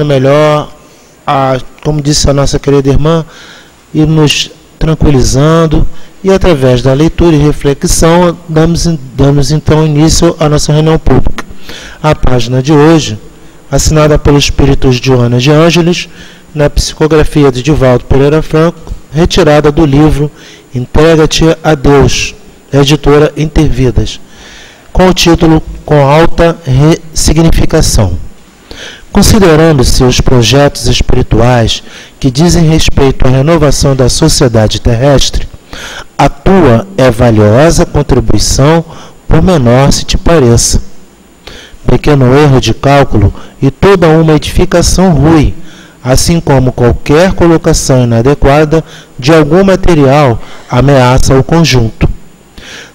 melhor, como disse a nossa querida irmã, e nos tranquilizando, e através da leitura e reflexão damos então início à nossa reunião pública. A página de hoje, assinada pelo Espírito Joana de Ângeles, na psicografia de Divaldo Pereira Franco, retirada do livro Entrega-te a Deus, da editora Intervidas, com o título Com Alta Ressignificação. Considerando-se os projetos espirituais que dizem respeito à renovação da sociedade terrestre, a tua é valiosa contribuição, por menor se te pareça. Pequeno erro de cálculo e toda uma edificação ruim, assim como qualquer colocação inadequada de algum material, ameaça o conjunto.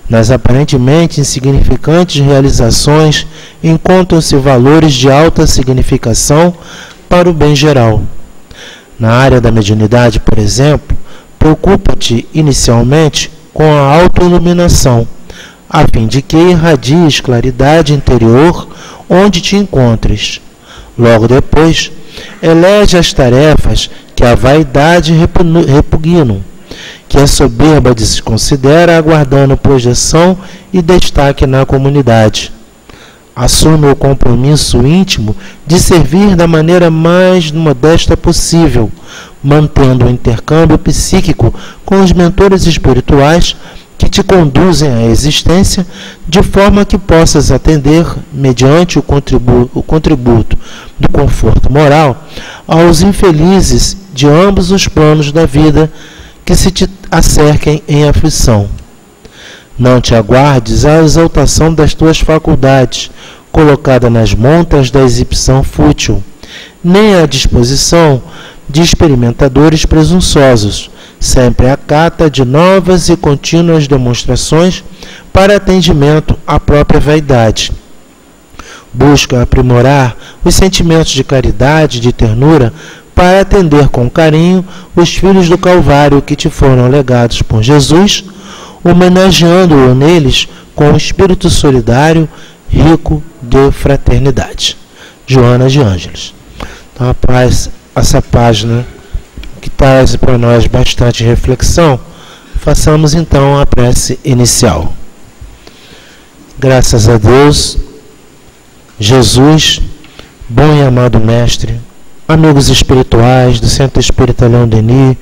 Nas aparentemente insignificantes realizações encontram-se valores de alta significação para o bem geral. Na área da mediunidade, por exemplo, preocupa-te inicialmente com a autoiluminação, a fim de que irradies claridade interior onde te encontres. Logo depois, elege as tarefas que a vaidade repugnam, que a soberba desconsidera, aguardando projeção e destaque na comunidade. Assume o compromisso íntimo de servir da maneira mais modesta possível, mantendo o intercâmbio psíquico com os mentores espirituais que te conduzem à existência, de forma que possas atender, mediante o contributo do conforto moral, aos infelizes de ambos os planos da vida que se te acerquem em aflição. Não te aguardes a exaltação das tuas faculdades, colocada nas montras da exibição fútil, nem à disposição de experimentadores presunçosos, sempre à cata de novas e contínuas demonstrações para atendimento à própria vaidade. Busca aprimorar os sentimentos de caridade e de ternura para atender com carinho os filhos do Calvário que te foram legados por Jesus, homenageando-o neles com um espírito solidário, rico de fraternidade. Joana de Ângeles. Então, após essa página que traz para nós bastante reflexão, façamos então a prece inicial. Graças a Deus, Jesus, bom e amado Mestre, amigos espirituais do Centro Espírita Leon Denis,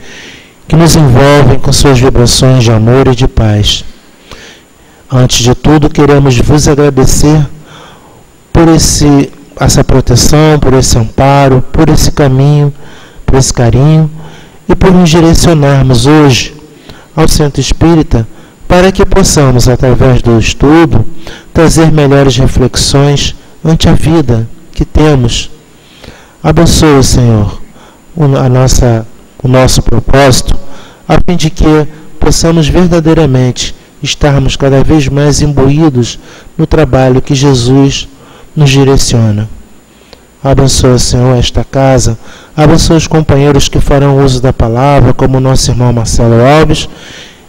que nos envolvem com suas vibrações de amor e de paz. Antes de tudo, queremos vos agradecer por essa proteção, por esse amparo, por esse caminho, por esse carinho e por nos direcionarmos hoje ao Centro Espírita para que possamos, através do estudo, trazer melhores reflexões ante a vida que temos. Abençoa, Senhor, o nosso propósito, a fim de que possamos verdadeiramente estarmos cada vez mais imbuídos no trabalho que Jesus nos direciona. Abençoa, Senhor, esta casa, abençoa os companheiros que farão uso da palavra, como o nosso irmão Marcelo Alves,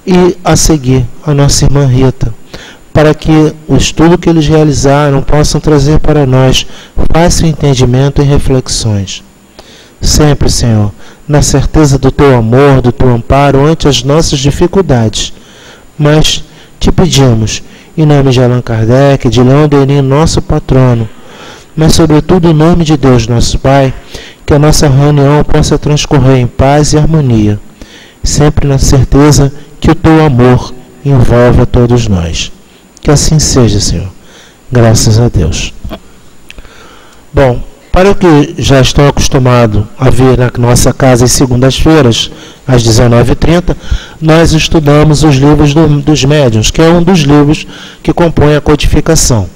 e a seguir a nossa irmã Rita, para que o estudo que eles realizaram possam trazer para nós fácil entendimento e reflexões. Sempre, Senhor, na certeza do Teu amor, do Teu amparo ante as nossas dificuldades. Mas te pedimos, em nome de Allan Kardec, de Leon Denis, nosso patrono, mas sobretudo em nome de Deus, nosso Pai, que a nossa reunião possa transcorrer em paz e harmonia, sempre na certeza que o Teu amor envolve a todos nós. Que assim seja, Senhor. Graças a Deus. Bom, para o que já estão acostumados a vir na nossa casa às segundas-feiras, às 19h30, nós estudamos os livros dos médiuns, que é um dos livros que compõem a codificação.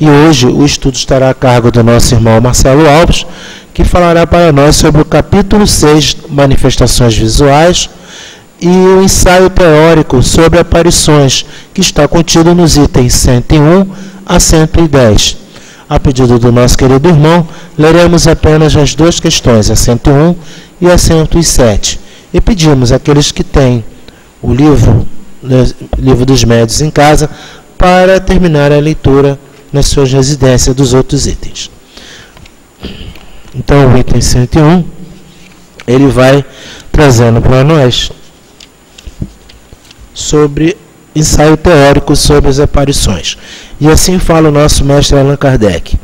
E hoje o estudo estará a cargo do nosso irmão Marcelo Alves, que falará para nós sobre o capítulo 6, Manifestações Visuais, e o ensaio teórico sobre aparições, que está contido nos itens 101 a 110. A pedido do nosso querido irmão, leremos apenas as duas questões, a 101 e a 107. E pedimos àqueles que têm o livro dos médiuns em casa, para terminar a leitura nas suas residências dos outros itens. Então, o item 101, ele vai trazendo para nós sobre ensaio teórico sobre as aparições. E assim fala o nosso mestre Allan Kardec.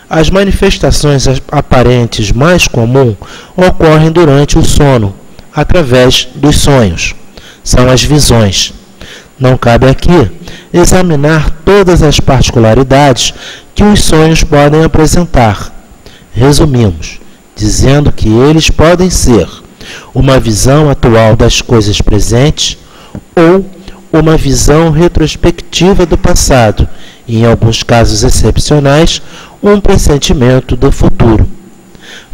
As manifestações aparentes mais comuns ocorrem durante o sono, através dos sonhos. São as visões. Não cabe aqui examinar todas as particularidades que os sonhos podem apresentar. Resumimos, dizendo que eles podem ser uma visão atual das coisas presentes ou uma visão retrospectiva do passado, e, em alguns casos excepcionais, um pressentimento do futuro.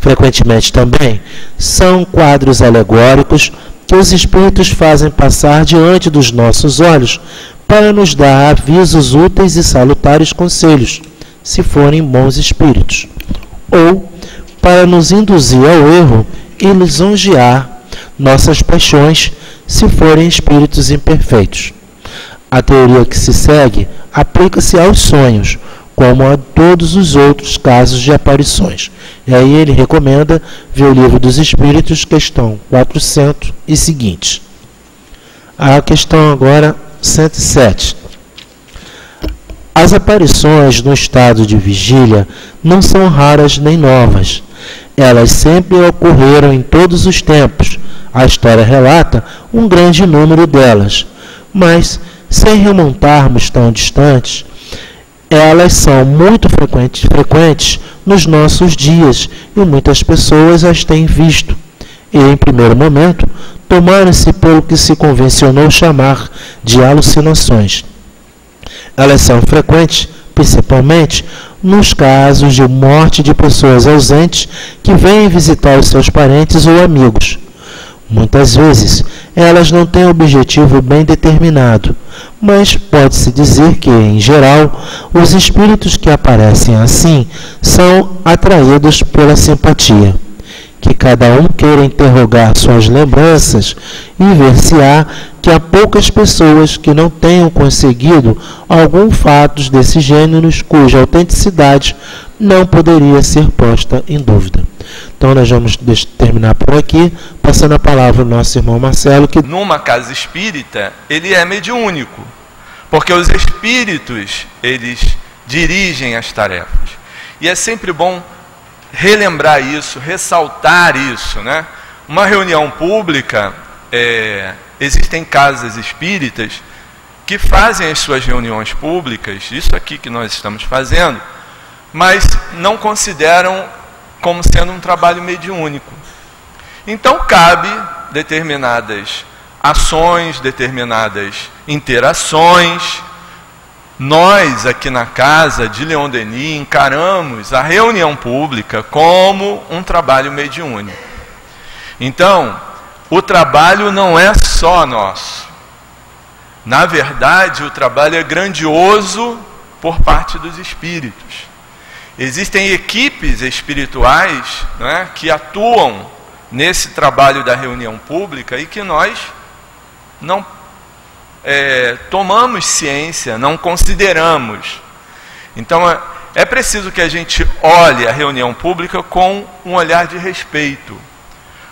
Frequentemente também são quadros alegóricos que os espíritos fazem passar diante dos nossos olhos para nos dar avisos úteis e salutares conselhos, se forem bons espíritos, ou para nos induzir ao erro e lisonjear nossas paixões, se forem espíritos imperfeitos. A teoria que se segue aplica-se aos sonhos, como a todos os outros casos de aparições. E aí ele recomenda ver o Livro dos Espíritos, questão 400 e seguinte. A questão agora 107. As aparições no estado de vigília não são raras nem novas. Elas sempre ocorreram em todos os tempos. A história relata um grande número delas, mas, sem remontarmos tão distantes, elas são muito frequentes nos nossos dias e muitas pessoas as têm visto. E, em primeiro momento, tomaram-se pelo que se convencionou chamar de alucinações. Elas são frequentes, principalmente, nos casos de morte de pessoas ausentes que vêm visitar os seus parentes ou amigos. Muitas vezes, elas não têm objetivo bem determinado, mas pode-se dizer que, em geral, os espíritos que aparecem assim são atraídos pela simpatia. Que cada um queira interrogar suas lembranças e ver-se-á que há poucas pessoas que não tenham conseguido algum fato desses gêneros cuja autenticidade não poderia ser posta em dúvida. Então nós vamos terminar por aqui, passando a palavra ao nosso irmão Marcelo. Que numa casa espírita, ele é mediúnico, porque os espíritos, eles dirigem as tarefas. E é sempre bom relembrar isso, ressaltar isso, né? Uma reunião pública, existem casas espíritas que fazem as suas reuniões públicas, isso aqui que nós estamos fazendo, mas não consideram como sendo um trabalho mediúnico. Então cabe determinadas ações, determinadas interações. Nós, aqui na casa de Leon Denis, encaramos a reunião pública como um trabalho mediúnico. Então, o trabalho não é só nosso. Na verdade, o trabalho é grandioso por parte dos espíritos. Existem equipes espirituais, né, que atuam nesse trabalho da reunião pública e que nós não tomamos ciência, não consideramos. Então é preciso que a gente olhe a reunião pública com um olhar de respeito,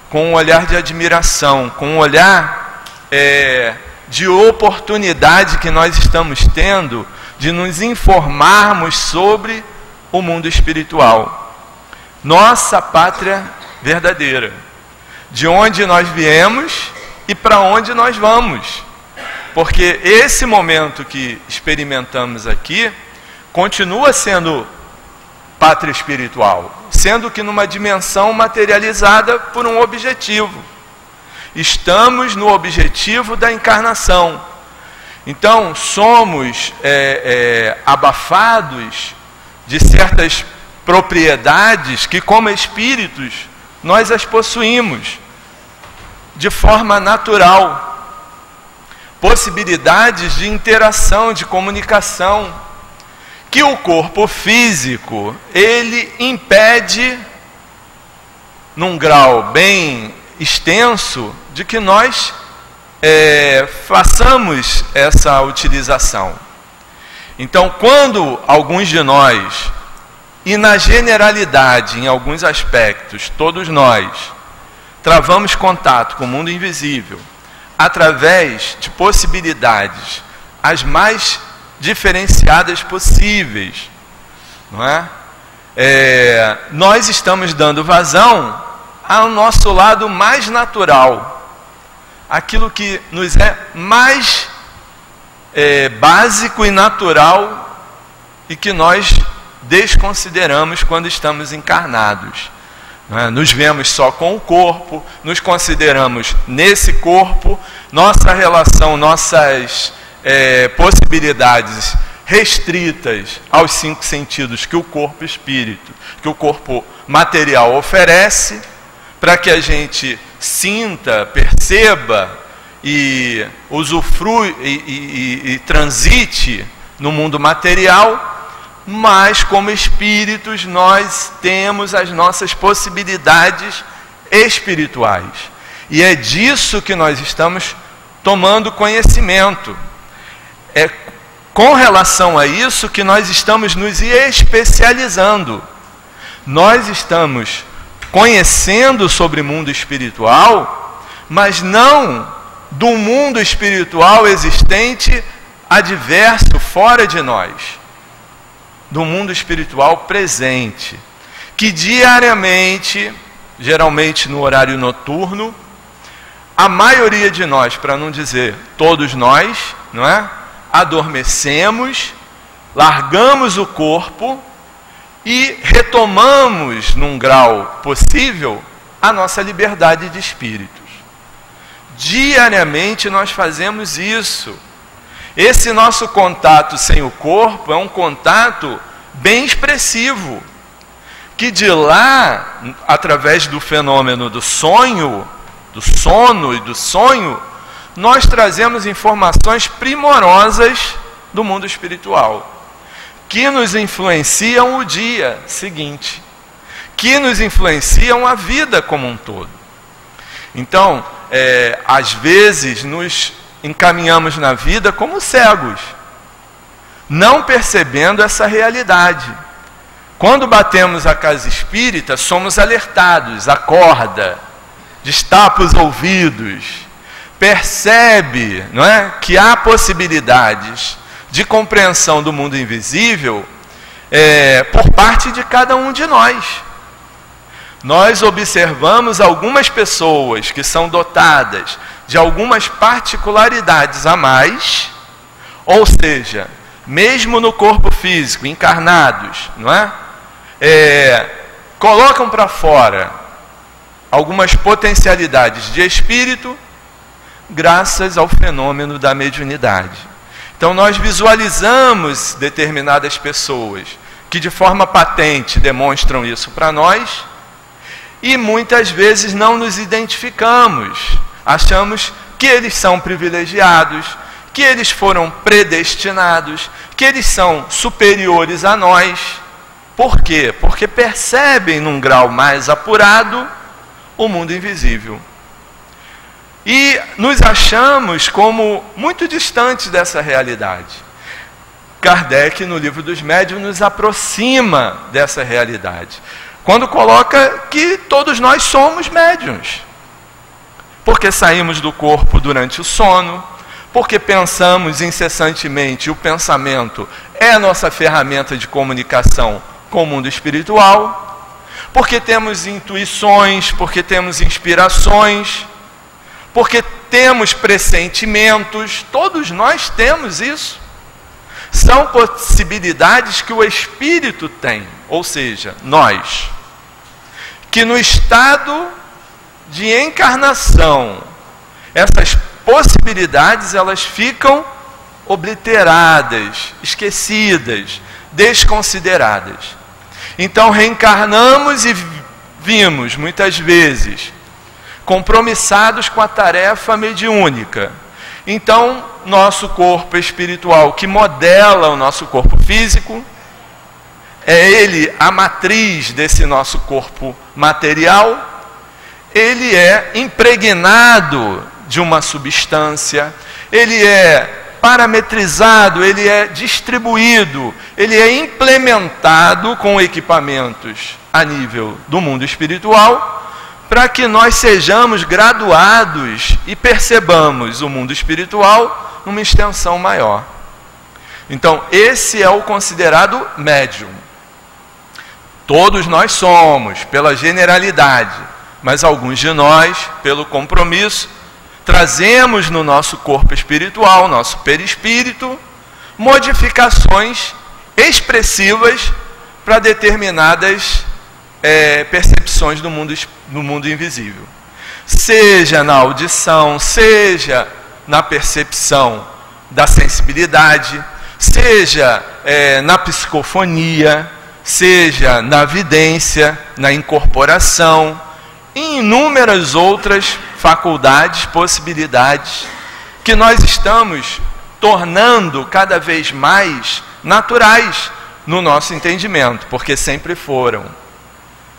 com um olhar de admiração, com um olhar de oportunidade que nós estamos tendo de nos informarmos sobre o mundo espiritual. Nossa pátria verdadeira, de onde nós viemos e para onde nós vamos. Porque esse momento que experimentamos aqui continua sendo pátria espiritual, sendo que numa dimensão materializada por um objetivo. Estamos no objetivo da encarnação. Então, somos abafados de certas propriedades que, como espíritos, nós as possuímos de forma natural. Possibilidades de interação, de comunicação, que o corpo físico, ele impede, num grau bem extenso, de que nós façamos essa utilização. Então, quando alguns de nós e na generalidade, em alguns aspectos, todos nós travamos contato com o mundo invisível através de possibilidades as mais diferenciadas possíveis, não é? Nós estamos dando vazão ao nosso lado mais natural, aquilo que nos é mais básico e natural e que nós desconsideramos quando estamos encarnados. Não é? Nos vemos só com o corpo, nos consideramos nesse corpo, nossa relação, nossas possibilidades restritas aos 5 sentidos que o corpo espírito, que o corpo material oferece, para que a gente sinta, perceba e usufrui e transite no mundo material, mas como espíritos nós temos as nossas possibilidades espirituais. E é disso que nós estamos tomando conhecimento. É com relação a isso que nós estamos nos especializando. Nós estamos conhecendo sobre o mundo espiritual, mas não do mundo espiritual existente adverso, fora de nós. Do mundo espiritual presente, que diariamente, geralmente no horário noturno, a maioria de nós, para não dizer todos nós, não é? Adormecemos, largamos o corpo e retomamos, num grau possível, a nossa liberdade de espíritos. Diariamente nós fazemos isso. Esse nosso contato sem o corpo é um contato bem expressivo, que de lá, através do fenômeno do sonho, do sono e do sonho, nós trazemos informações primorosas do mundo espiritual, que nos influenciam o dia seguinte, que nos influenciam a vida como um todo. Então, às vezes nos encaminhamos na vida como cegos, não percebendo essa realidade. Quando batemos a casa espírita, somos alertados, acorda, destapa os ouvidos, percebe, não é, que há possibilidades de compreensão do mundo invisível por parte de cada um de nós. Nós observamos algumas pessoas que são dotadas de algumas particularidades a mais, ou seja, mesmo no corpo físico, encarnados, não é? Colocam para fora algumas potencialidades de espírito, graças ao fenômeno da mediunidade. Então nós visualizamos determinadas pessoas que de forma patente demonstram isso para nós, e muitas vezes não nos identificamos. Achamos que eles são privilegiados, que eles foram predestinados, que eles são superiores a nós. Por quê? Porque percebem num grau mais apurado o mundo invisível. E nos achamos como muito distantes dessa realidade. Kardec, no Livro dos Médiuns, nos aproxima dessa realidade, quando coloca que todos nós somos médiuns. Porque saímos do corpo durante o sono, porque pensamos incessantemente, o pensamento é a nossa ferramenta de comunicação com o mundo espiritual, porque temos intuições, porque temos inspirações, porque temos pressentimentos, todos nós temos isso. São possibilidades que o espírito tem, ou seja, nós, que no estado de encarnação, essas possibilidades elas ficam obliteradas, esquecidas, desconsideradas. Então reencarnamos e vimos muitas vezes compromissados com a tarefa mediúnica. Então nosso corpo espiritual, que modela o nosso corpo físico, é ele a matriz desse nosso corpo material. Ele é impregnado de uma substância, ele é parametrizado, ele é distribuído, ele é implementado com equipamentos a nível do mundo espiritual, para que nós sejamos graduados e percebamos o mundo espiritual numa extensão maior. Então, esse é o considerado médium. Todos nós somos, pela generalidade, mas alguns de nós, pelo compromisso, trazemos no nosso corpo espiritual, nosso perispírito, modificações expressivas para determinadas percepções do mundo invisível. Seja na audição, seja na percepção da sensibilidade, seja na psicofonia, seja na vidência, na incorporação, e inúmeras outras faculdades, possibilidades, que nós estamos tornando cada vez mais naturais no nosso entendimento, porque sempre foram.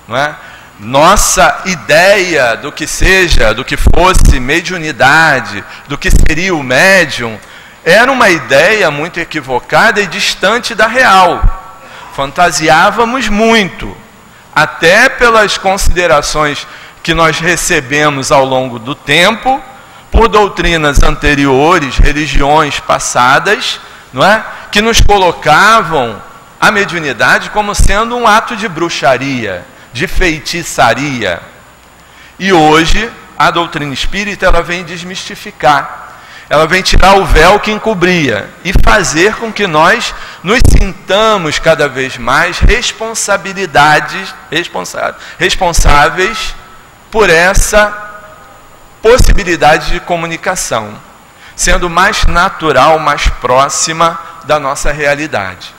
Não é? Nossa ideia do que seja, do que fosse mediunidade, do que seria o médium, era uma ideia muito equivocada e distante da real. Fantasiávamos muito, até pelas considerações que nós recebemos ao longo do tempo, por doutrinas anteriores, religiões passadas, não é? Que nos colocavam a mediunidade como sendo um ato de bruxaria, de feitiçaria. E hoje a doutrina espírita ela vem desmistificar, ela vem tirar o véu que encobria e fazer com que nós nos sintamos cada vez mais responsáveis por essa possibilidade de comunicação, sendo mais natural, mais próxima da nossa realidade.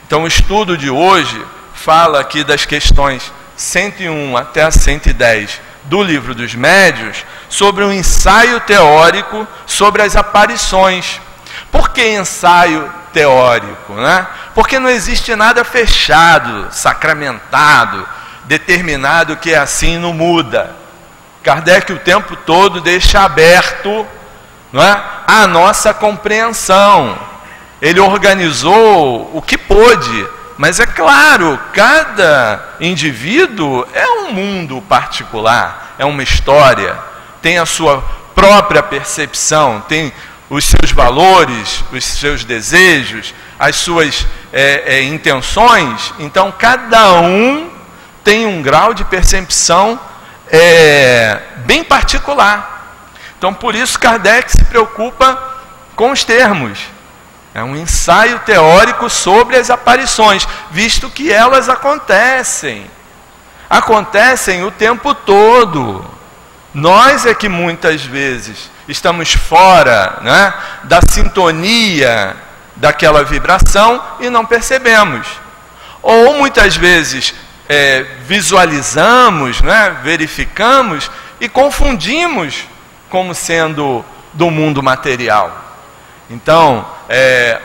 Então o estudo de hoje fala aqui das questões 101 até a 110 do Livro dos Médiuns, sobre um ensaio teórico sobre as aparições. Por que ensaio teórico, né? Porque não existe nada fechado, sacramentado, determinado que é assim, não muda. Kardec o tempo todo deixa aberto, não é, a nossa compreensão. Ele organizou o que pôde, mas é claro, cada indivíduo é um mundo particular, é uma história, tem a sua própria percepção, tem os seus valores, os seus desejos, as suas intenções. Então cada um tem um grau de percepção bem particular. Então por isso Kardec se preocupa com os termos. É um ensaio teórico sobre as aparições, visto que elas acontecem o tempo todo. Nós é que muitas vezes estamos fora, né, da sintonia daquela vibração e não percebemos. Ou muitas vezes visualizamos, né, verificamos e confundimos como sendo do mundo material. Então,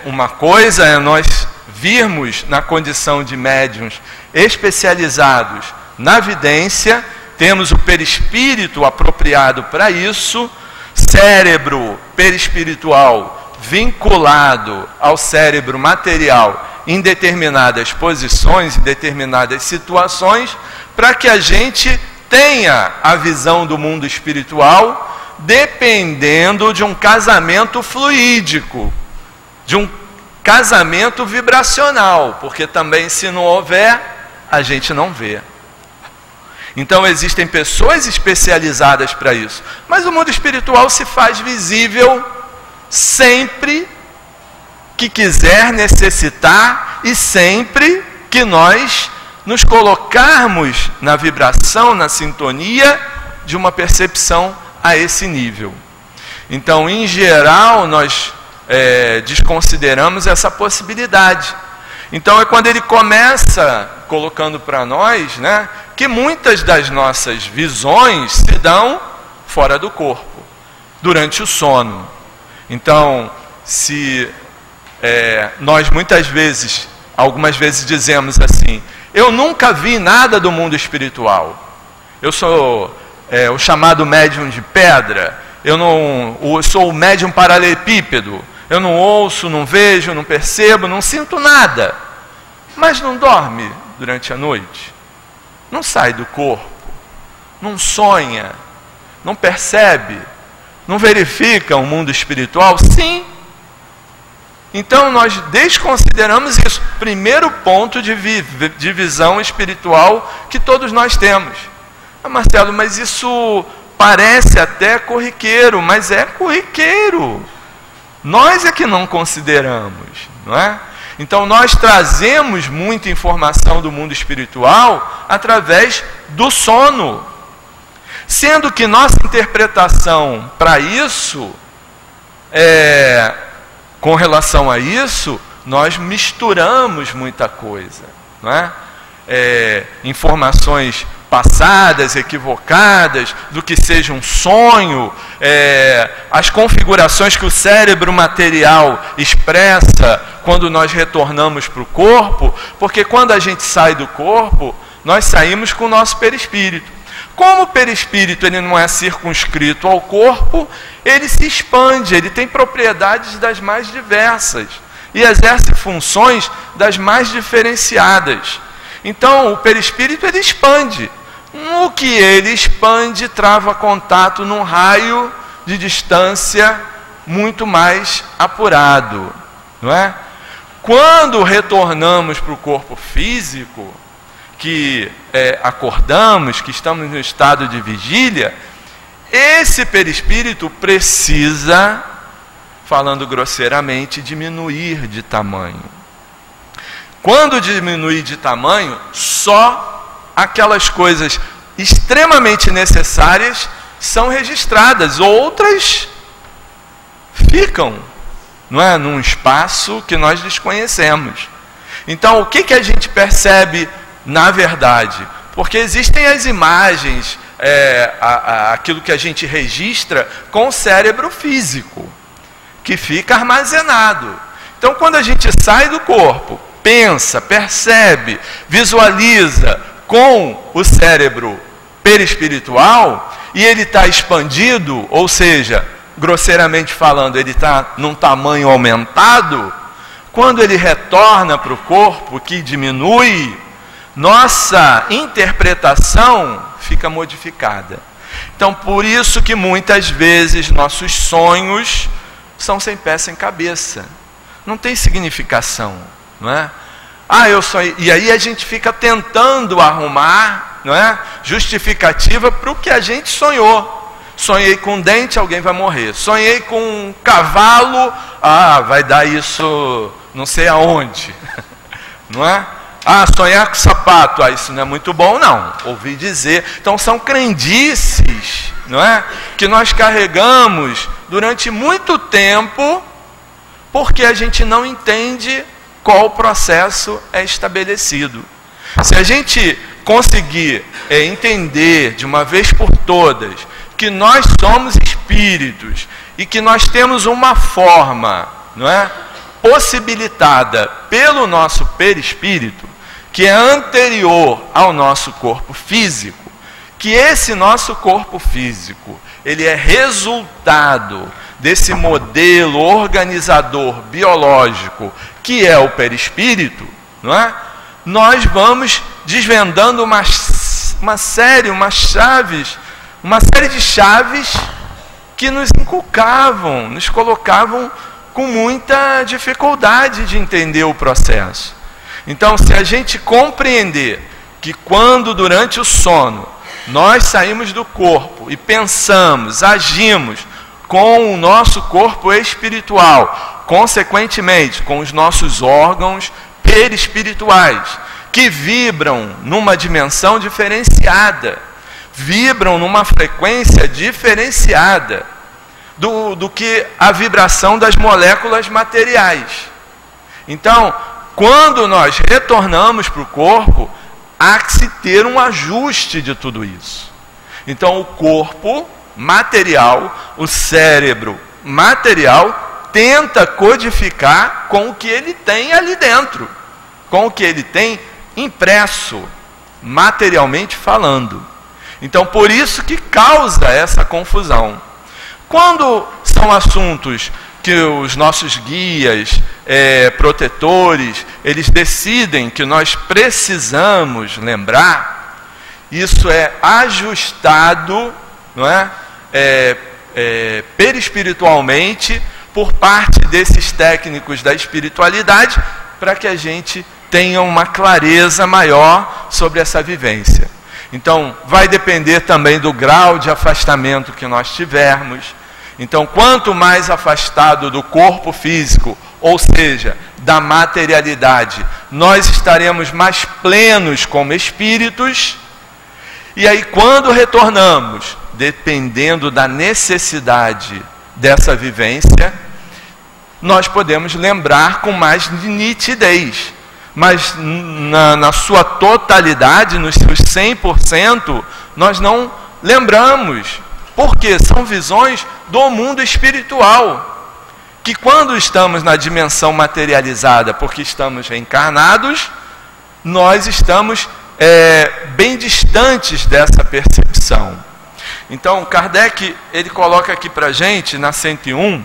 uma coisa é nós virmos na condição de médiuns especializados na vidência, temos o perispírito apropriado para isso, cérebro perispiritual vinculado ao cérebro material em determinadas posições, em determinadas situações, para que a gente tenha a visão do mundo espiritual dependendo de um casamento fluídico, de um casamento vibracional, porque também se não houver, a gente não vê. Então existem pessoas especializadas para isso, mas o mundo espiritual se faz visível sempre que quiser necessitar e sempre que nós nos colocarmos na vibração, na sintonia de uma percepção a esse nível. Então, em geral, nós desconsideramos essa possibilidade. Então, é quando ele começa colocando para nós, né, que muitas das nossas visões se dão fora do corpo, durante o sono. Então, se nós muitas vezes, algumas vezes dizemos assim, eu nunca vi nada do mundo espiritual, eu sou o chamado médium de pedra, eu sou o médium paralelepípedo, eu não ouço, não vejo, não percebo, não sinto nada, mas não dorme durante a noite, não sai do corpo, não sonha, não percebe, não verifica o mundo espiritual? Sim. Então nós desconsideramos isso. Primeiro ponto de visão espiritual que todos nós temos. Ah, Marcelo, mas isso parece até corriqueiro, mas é corriqueiro. Nós é que não consideramos, não é? Então nós trazemos muita informação do mundo espiritual através do sono. Sendo que nossa interpretação para isso, com relação a isso, nós misturamos muita coisa, não é? Informações passadas, equivocadas, do que seja um sonho, as configurações que o cérebro material expressa quando nós retornamos para o corpo, porque quando a gente sai do corpo, nós saímos com o nosso perispírito. Como o perispírito ele não é circunscrito ao corpo, ele se expande, ele tem propriedades das mais diversas e exerce funções das mais diferenciadas. Então, o perispírito ele expande. No que ele expande, trava contato num raio de distância muito mais apurado, não é? Quando retornamos para o corpo físico, que acordamos, que estamos no estado de vigília, esse perispírito precisa, falando grosseiramente, diminuir de tamanho. Quando diminuir de tamanho, só aquelas coisas extremamente necessárias são registradas, outras ficam, não é, num espaço que nós desconhecemos. Então, o que a gente percebe na verdade? Porque existem as imagens, aquilo que a gente registra com o cérebro físico, que fica armazenado. Então, quando a gente sai do corpo, pensa, percebe, visualiza com o cérebro perispiritual, e ele está expandido, ou seja, grosseiramente falando, ele está num tamanho aumentado, quando ele retorna para o corpo, que diminui, nossa interpretação fica modificada. Então, por isso que muitas vezes nossos sonhos são sem pé, sem cabeça. Não tem significação, não é? Eu sonhei. E aí a gente fica tentando arrumar, não é, justificativa para o que a gente sonhou. Sonhei com um dente, alguém vai morrer. Sonhei com um cavalo, vai dar isso não sei aonde, não é? Sonhar com sapato, isso não é muito bom, não. Ouvi dizer. Então são crendices, não é, que nós carregamos durante muito tempo, porque a gente não entende qual processo é estabelecido. Se a gente conseguir entender de uma vez por todas que nós somos espíritos e que nós temos uma forma, não é, possibilitada pelo nosso perispírito, que é anterior ao nosso corpo físico, que esse nosso corpo físico, ele é resultado desse modelo organizador biológico que é o perispírito, não é? Nós vamos desvendando uma série de chaves que nos inculcavam, nos colocavam com muita dificuldade de entender o processo. Então, se a gente compreender que quando durante o sono nós saímos do corpo e pensamos, agimos com o nosso corpo espiritual, consequentemente com os nossos órgãos perispirituais, que vibram numa dimensão diferenciada, vibram numa frequência diferenciada do que a vibração das moléculas materiais. Então, quando nós retornamos para o corpo, há que se ter um ajuste de tudo isso. Então, o corpo material, o cérebro material, tenta codificar com o que ele tem ali dentro, com o que ele tem impresso, materialmente falando. Então, por isso que causa essa confusão. Quando são assuntos que os nossos guias, protetores, eles decidem que nós precisamos lembrar, isso é ajustado, não é? Perispiritualmente por parte desses técnicos da espiritualidade, para que a gente tenha uma clareza maior sobre essa vivência. Então, vai depender também do grau de afastamento que nós tivermos. Então, quanto mais afastado do corpo físico, ou seja, da materialidade, nós estaremos mais plenos como espíritos. E aí, quando retornamos, dependendo da necessidade dessa vivência, nós podemos lembrar com mais nitidez. Mas na sua totalidade, nos seus 100%, nós não lembramos. Porque são visões do mundo espiritual, que quando estamos na dimensão materializada, porque estamos reencarnados, nós estamos bem distantes dessa percepção. Então, Kardec, ele coloca aqui para a gente, na 101,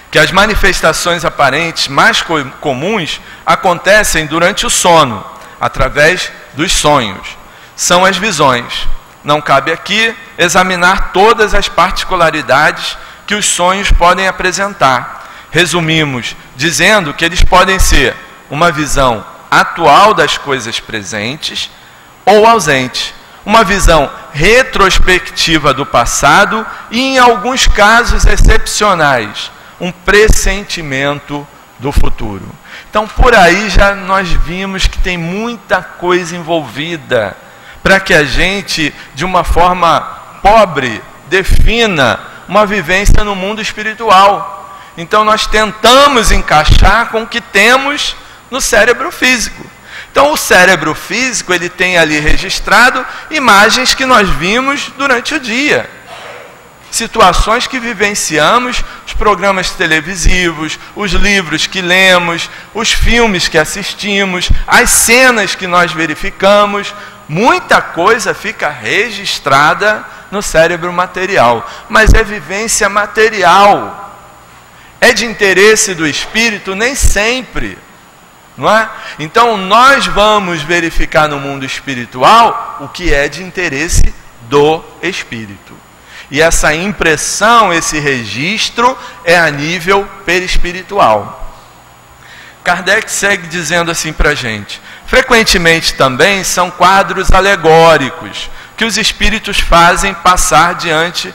que as manifestações aparentes mais comuns acontecem durante o sono, através dos sonhos. São as visões. Não cabe aqui examinar todas as particularidades que os sonhos podem apresentar. Resumimos dizendo que eles podem ser uma visão atual das coisas presentes ou ausente, uma visão retrospectiva do passado e, em alguns casos excepcionais, um pressentimento do futuro. Então, por aí já nós vimos que tem muita coisa envolvida para que a gente, de uma forma pobre, defina uma vivência no mundo espiritual. Então, nós tentamos encaixar com o que temos no cérebro físico. Então, o cérebro físico, ele tem ali registrado imagens que nós vimos durante o dia. Situações que vivenciamos, os programas televisivos, os livros que lemos, os filmes que assistimos, as cenas que nós verificamos. Muita coisa fica registrada no cérebro material, mas é vivência material. É de interesse do espírito? Nem sempre. Não é? Então, nós vamos verificar no mundo espiritual o que é de interesse do espírito. E essa impressão, esse registro, é a nível perispiritual. Kardec segue dizendo assim para a gente: frequentemente também são quadros alegóricos que os espíritos fazem passar diante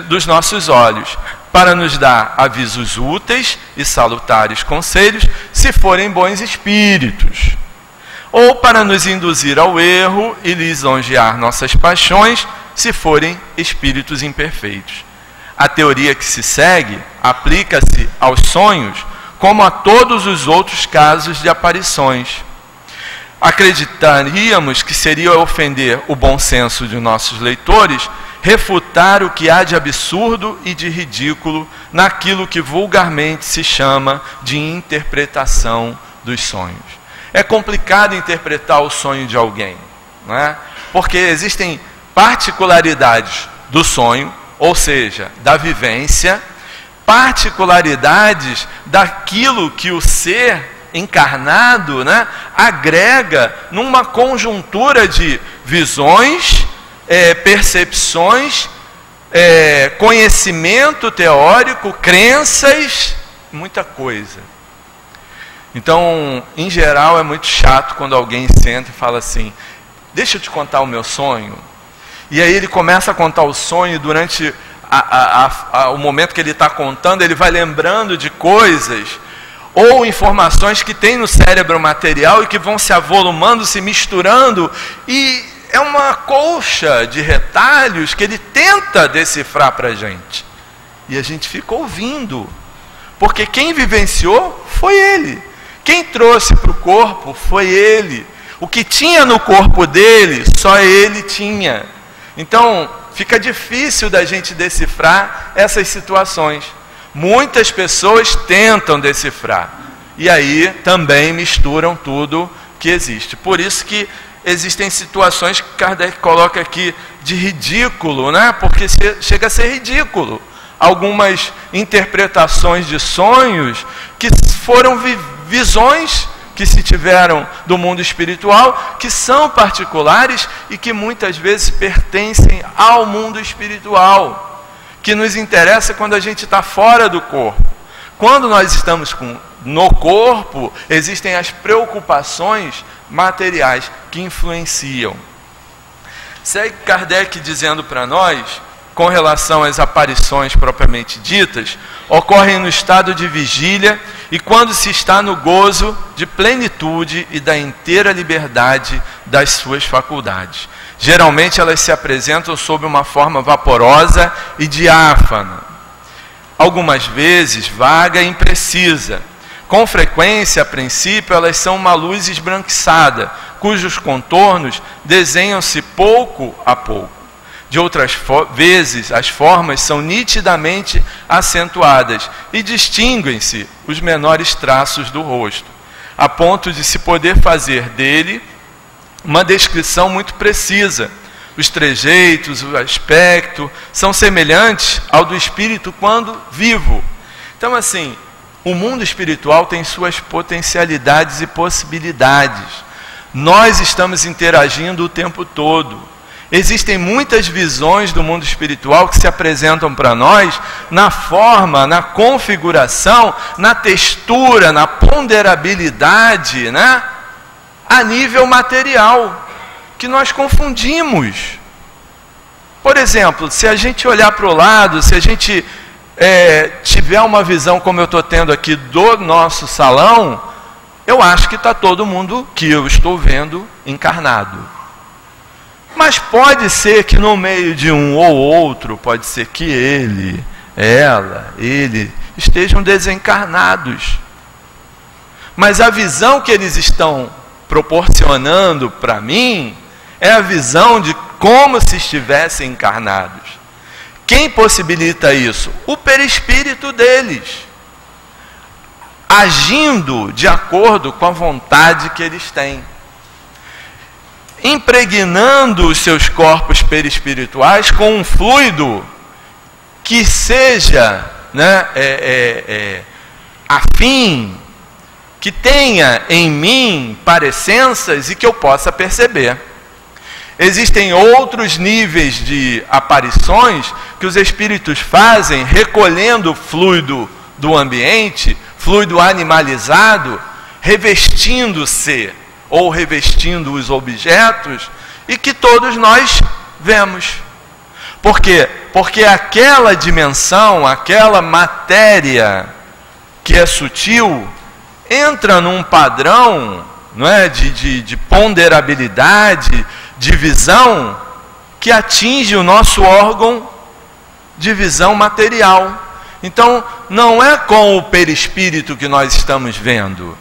dos nossos olhos, para nos dar avisos úteis e salutares conselhos, se forem bons espíritos, ou para nos induzir ao erro e lisonjear nossas paixões, se forem espíritos imperfeitos. A teoria que se segue aplica-se aos sonhos como a todos os outros casos de aparições. Acreditaríamos que seria ofender o bom senso de nossos leitores refutar o que há de absurdo e de ridículo naquilo que vulgarmente se chama de interpretação dos sonhos. É complicado interpretar o sonho de alguém, não é? Porque existem particularidades do sonho, ou seja, da vivência, particularidades daquilo que o ser encarnado, né, agrega numa conjuntura de visões, percepções, conhecimento teórico, crenças, muita coisa. Então, em geral, é muito chato quando alguém senta e fala assim: deixa eu te contar o meu sonho. E aí ele começa a contar o sonho, e durante o momento que ele está contando, ele vai lembrando de coisas ou informações que tem no cérebro material e que vão se avolumando, se misturando, e é uma colcha de retalhos que ele tenta decifrar para a gente. E a gente fica ouvindo, porque quem vivenciou foi ele. Quem trouxe para o corpo foi ele. O que tinha no corpo dele, só ele tinha. Então, fica difícil da gente decifrar essas situações. Muitas pessoas tentam decifrar. E aí também misturam tudo que existe. Por isso que existem situações que Kardec coloca aqui de ridículo, né? Porque chega a ser ridículo. algumas interpretações de sonhos que foram visões que se tiveram do mundo espiritual, que são particulares e que muitas vezes pertencem ao mundo espiritual, que nos interessa quando a gente está fora do corpo. Quando nós estamos no corpo, existem as preocupações materiais que influenciam. Segue Kardec dizendo para nós, com relação às aparições propriamente ditas, ocorrem no estado de vigília e quando se está no gozo de plenitude e da inteira liberdade das suas faculdades. Geralmente elas se apresentam sob uma forma vaporosa e diáfana, algumas vezes vaga e imprecisa. Com frequência, a princípio, elas são uma luz esbranquiçada, cujos contornos desenham-se pouco a pouco. De outras vezes, as formas são nitidamente acentuadas e distinguem-se os menores traços do rosto, a ponto de se poder fazer dele uma descrição muito precisa. Os trejeitos, o aspecto são semelhantes ao do espírito quando vivo. Então, assim, o mundo espiritual tem suas potencialidades e possibilidades. Nós estamos interagindo o tempo todo. Existem muitas visões do mundo espiritual que se apresentam para nós na forma, na configuração, na textura, na ponderabilidade, né? A nível material, que nós confundimos. Por exemplo, se a gente olhar para o lado, se a gente tiver uma visão como eu estou tendo aqui do nosso salão, eu acho que está todo mundo que eu estou vendo encarnado. Mas pode ser que no meio de um ou outro, pode ser que ele, ela, ele estejam desencarnados. Mas a visão que eles estão proporcionando para mim é a visão de como se estivessem encarnados. Quem possibilita isso? O perispírito deles, agindo de acordo com a vontade que eles têm, impregnando os seus corpos perispirituais com um fluido que seja, né, afim, que tenha em mim parecenças e que eu possa perceber. Existem outros níveis de aparições que os espíritos fazem recolhendo o fluido do ambiente, fluido animalizado, revestindo-se ou revestindo os objetos, e que todos nós vemos. Por quê? Porque aquela dimensão, aquela matéria que é sutil, entra num padrão, não é, de ponderabilidade, de visão, que atinge o nosso órgão de visão material. Então, não é com o perispírito que nós estamos vendo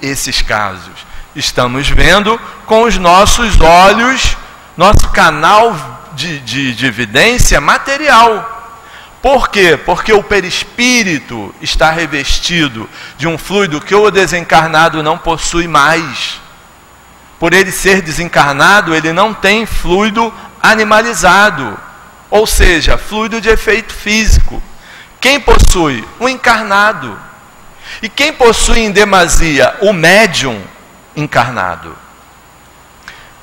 esses casos. Estamos vendo com os nossos olhos, nosso canal de evidência material. Por quê? Porque o perispírito está revestido de um fluido que o desencarnado não possui mais. Por ele ser desencarnado, ele não tem fluido animalizado, ou seja, fluido de efeito físico. Quem possui? O encarnado. E quem possui em demasia? O médium encarnado.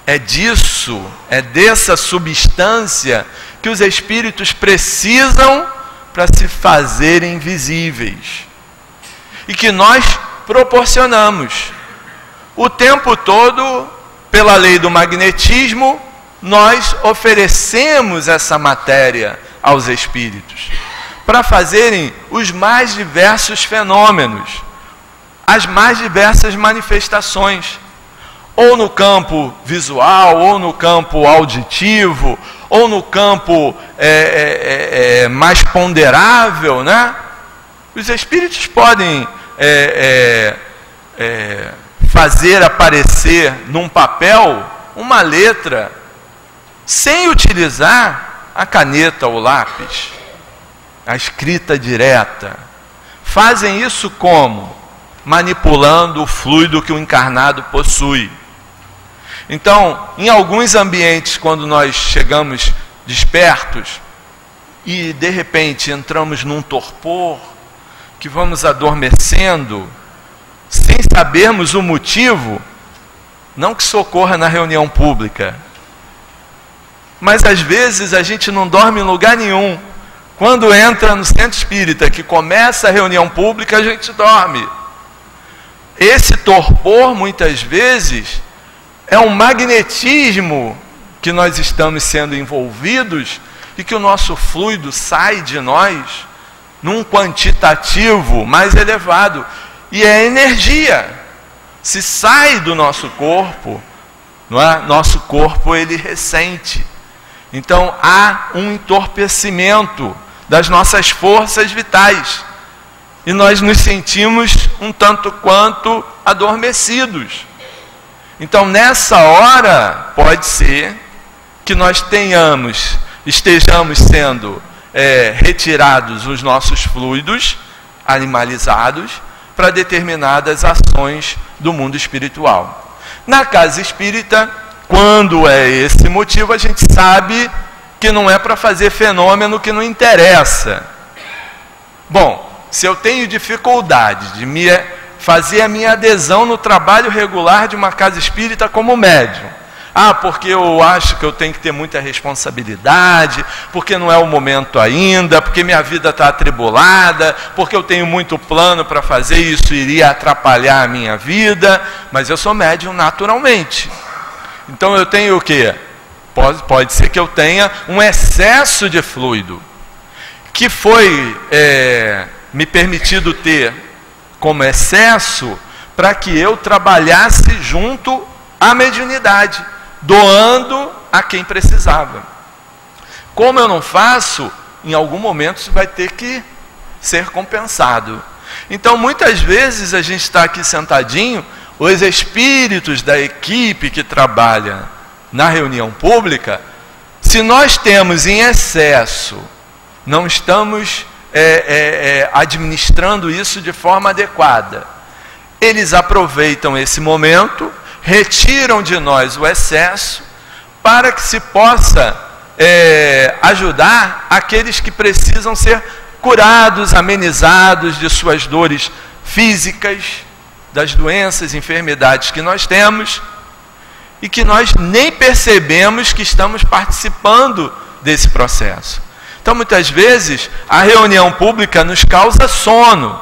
É disso, é dessa substância que os espíritos precisam para se fazerem visíveis. E que nós proporcionamos. O tempo todo, pela lei do magnetismo, nós oferecemos essa matéria aos espíritos para fazerem os mais diversos fenômenos, as mais diversas manifestações, ou no campo visual, ou no campo auditivo, ou no campo mais ponderável, né? Os espíritos podem fazer aparecer num papel uma letra sem utilizar a caneta ou lápis, a escrita direta. Fazem isso como? Manipulando o fluido que o encarnado possui. Então, em alguns ambientes, quando nós chegamos despertos, e de repente entramos num torpor, que vamos adormecendo, sem sabermos o motivo, não que socorra na reunião pública, mas às vezes a gente não dorme em lugar nenhum. Quando entra no centro espírita, que começa a reunião pública, a gente dorme. Esse torpor, muitas vezes, é um magnetismo que nós estamos sendo envolvidos e que o nosso fluido sai de nós num quantitativo mais elevado. E é energia. Se sai do nosso corpo, não é? Nosso corpo ele ressente. Então há um entorpecimento das nossas forças vitais. E nós nos sentimos um tanto quanto adormecidos. Então nessa hora, pode ser que nós estejamos sendo retirados os nossos fluidos animalizados para determinadas ações do mundo espiritual. Na casa espírita, quando é esse motivo, a gente sabe que não é para fazer fenômeno que não interessa. Bom, se eu tenho dificuldade de fazer a minha adesão no trabalho regular de uma casa espírita como médium, porque eu acho que eu tenho que ter muita responsabilidade, porque não é o momento ainda, porque minha vida está atribulada, porque eu tenho muito plano para fazer, isso iria atrapalhar a minha vida, mas eu sou médium naturalmente. Então eu tenho o quê? Pode ser que eu tenha um excesso de fluido, que foi me permitido ter como excesso para que eu trabalhasse junto à mediunidade, doando a quem precisava. Como eu não faço, em algum momento isso vai ter que ser compensado. Então muitas vezes a gente está aqui sentadinho, os espíritos da equipe que trabalha na reunião pública, se nós temos em excesso, não estamos administrando isso de forma adequada, eles aproveitam esse momento, retiram de nós o excesso, para que se possa ajudar aqueles que precisam ser curados, amenizados de suas dores físicas, das doenças, enfermidades que nós temos, e que nós nem percebemos que estamos participando desse processo. Então, muitas vezes, a reunião pública nos causa sono,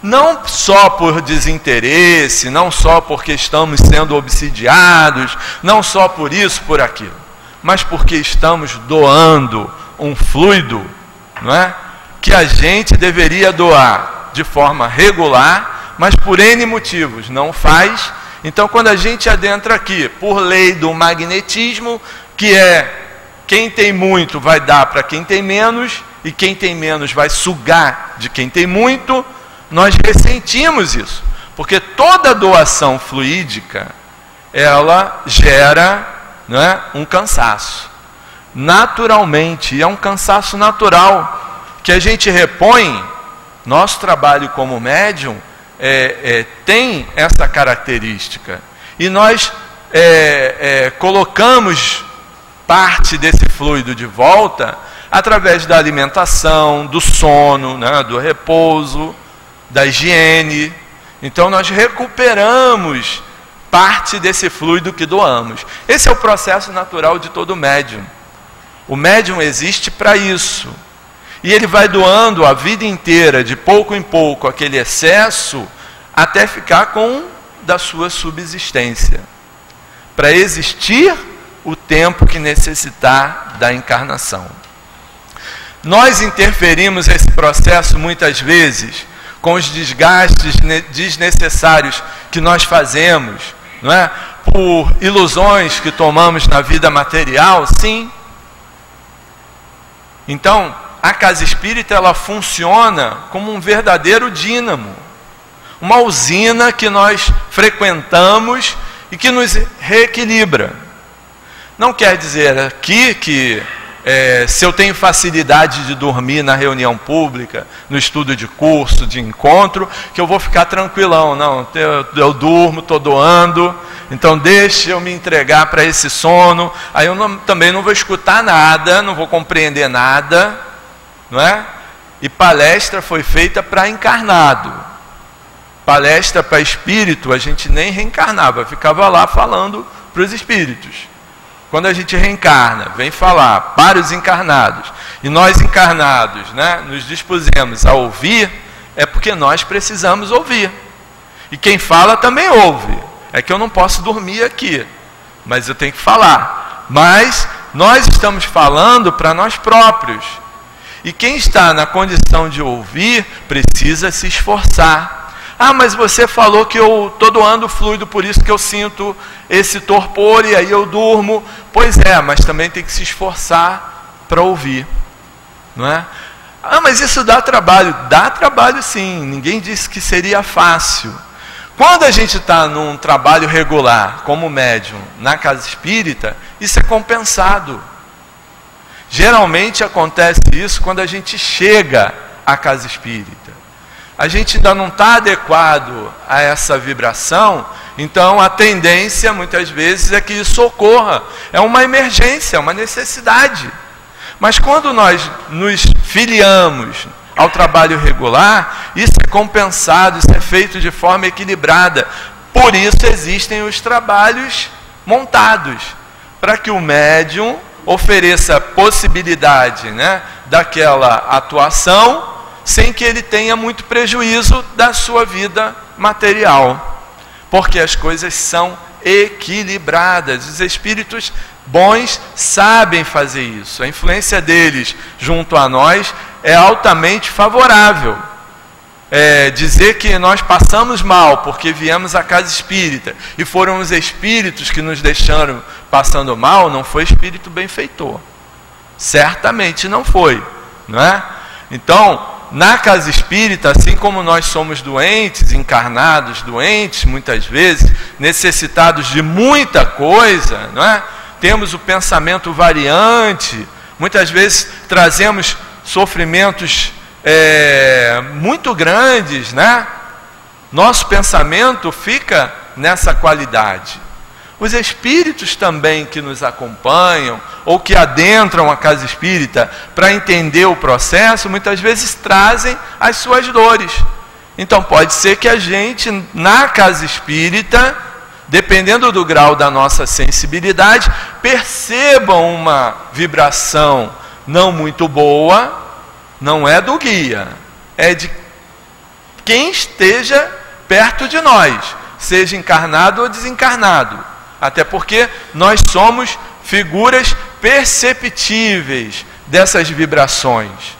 não só por desinteresse, não só porque estamos sendo obsidiados, não só por isso, por aquilo, mas porque estamos doando um fluido, não é? Que a gente deveria doar de forma regular, mas por N motivos não faz. Então, quando a gente adentra aqui, por lei do magnetismo, que quem tem muito vai dar para quem tem menos, e quem tem menos vai sugar de quem tem muito, nós ressentimos isso. Porque toda doação fluídica, ela gera, não é, um cansaço. Naturalmente, e é um cansaço natural, que a gente repõe. Nosso trabalho como médium tem essa característica. E nós colocamos parte desse fluido de volta através da alimentação, do sono, né, do repouso, da higiene. Então nós recuperamos parte desse fluido que doamos. Esse é o processo natural de todo médium. O médium existe para isso. E ele vai doando a vida inteira, de pouco em pouco, aquele excesso, até ficar com da sua subsistência, para existir o tempo que necessitar da encarnação. Nós interferimos nesse processo muitas vezes com os desgastes desnecessários que nós fazemos, não é? Por ilusões que tomamos na vida material, sim. Então, a casa espírita, ela funciona como um verdadeiro dínamo, uma usina que nós frequentamos e que nos reequilibra. Não quer dizer aqui que se eu tenho facilidade de dormir na reunião pública, no estudo de curso, de encontro, que eu vou ficar tranquilão. Não, eu durmo, estou doando, então deixa eu me entregar para esse sono. Aí eu também não vou escutar nada, não vou compreender nada, não é? E palestra foi feita para encarnado. Palestra para espírito, a gente nem reencarnava, ficava lá falando para os espíritos. Quando a gente reencarna, vem falar para os encarnados, e nós encarnados, né, nos dispusemos a ouvir, é porque nós precisamos ouvir. E quem fala também ouve. É que eu não posso dormir aqui, mas eu tenho que falar. Mas nós estamos falando para nós próprios. E quem está na condição de ouvir, precisa se esforçar. Ah, mas você falou que eu todo ando fluido, por isso que eu sinto esse torpor e aí eu durmo. Pois é, mas também tem que se esforçar para ouvir, não é? Ah, mas isso dá trabalho. Dá trabalho sim, ninguém disse que seria fácil. Quando a gente está num trabalho regular, como médium, na casa espírita, isso é compensado. Geralmente acontece isso quando a gente chega à casa espírita. A gente ainda não está adequado a essa vibração, então a tendência muitas vezes é que isso ocorra. É uma emergência, é uma necessidade. Mas quando nós nos filiamos ao trabalho regular, isso é compensado, isso é feito de forma equilibrada. Por isso existem os trabalhos montados, para que o médium ofereça possibilidade, né, daquela atuação, sem que ele tenha muito prejuízo da sua vida material. Porque as coisas são equilibradas. Os espíritos bons sabem fazer isso. A influência deles junto a nós é altamente favorável. Dizer que nós passamos mal porque viemos à casa espírita e foram os espíritos que nos deixaram passando mal, não foi espírito benfeitor. Certamente não foi, não é? Então, na casa espírita, assim como nós somos doentes, encarnados, doentes, muitas vezes, necessitados de muita coisa, não é? Temos o pensamento variante, muitas vezes trazemos sofrimentos muito grandes, né? Nosso pensamento fica nessa qualidade. Os espíritos também que nos acompanham, ou que adentram a casa espírita para entender o processo, muitas vezes trazem as suas dores. Então pode ser que a gente, na casa espírita, dependendo do grau da nossa sensibilidade, perceba uma vibração não muito boa. Não é do guia, é de quem esteja perto de nós, seja encarnado ou desencarnado. Até porque nós somos figuras perceptíveis dessas vibrações,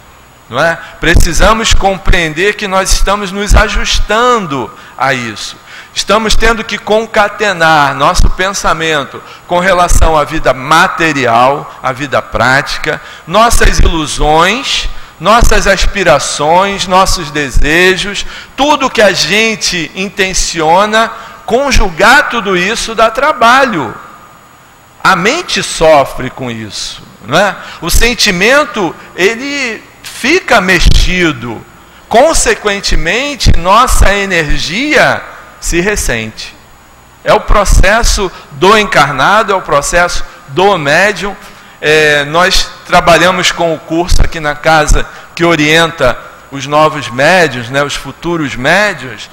não é? Precisamos compreender que nós estamos nos ajustando a isso. Estamos tendo que concatenar nosso pensamento com relação à vida material, à vida prática, nossas ilusões, nossas aspirações, nossos desejos, tudo que a gente intenciona, conjugar tudo isso dá trabalho. A mente sofre com isso, não é? O sentimento, ele fica mexido. Consequentemente, nossa energia se ressente. É o processo do encarnado, é o processo do médium. Nós trabalhamos com o curso aqui na casa que orienta os novos médiuns, né, os futuros médiuns,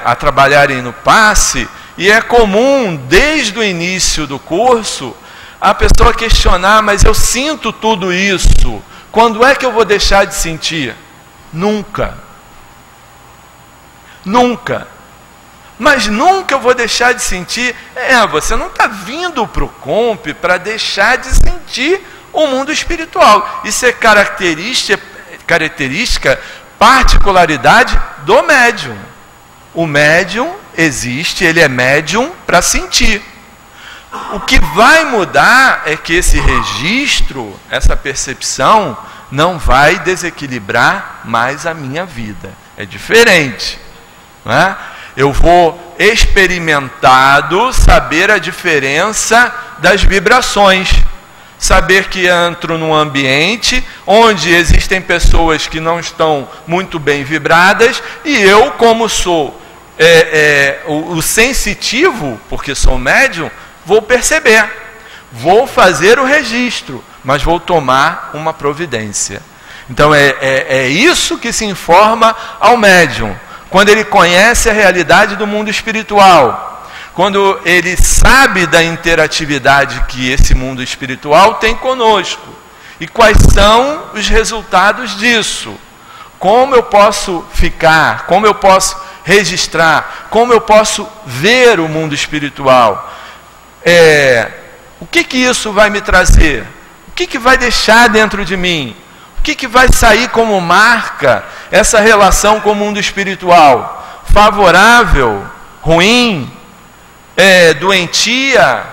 a trabalharem no passe, e é comum, desde o início do curso, a pessoa questionar, mas eu sinto tudo isso, quando é que eu vou deixar de sentir? Nunca. Nunca. Mas nunca eu vou deixar de sentir. Você não está vindo para o COMP para deixar de sentir o mundo espiritual. Isso é característica, particularidade do médium. O médium existe, ele é médium para sentir. O que vai mudar é que esse registro, essa percepção, não vai desequilibrar mais a minha vida. É diferente, não é? Eu vou experimentado saber a diferença das vibrações. Saber que entro num ambiente onde existem pessoas que não estão muito bem vibradas, e eu, como sou o sensitivo, porque sou médium, vou perceber. Vou fazer o registro, mas vou tomar uma providência. Então é isso que se informa ao médium, quando ele conhece a realidade do mundo espiritual, quando ele sabe da interatividade que esse mundo espiritual tem conosco, e quais são os resultados disso. Como eu posso ficar, como eu posso registrar, como eu posso ver o mundo espiritual. O que isso vai me trazer? O que vai deixar dentro de mim? O que vai sair como marca essa relação com o mundo espiritual? Favorável? Ruim? Doentia?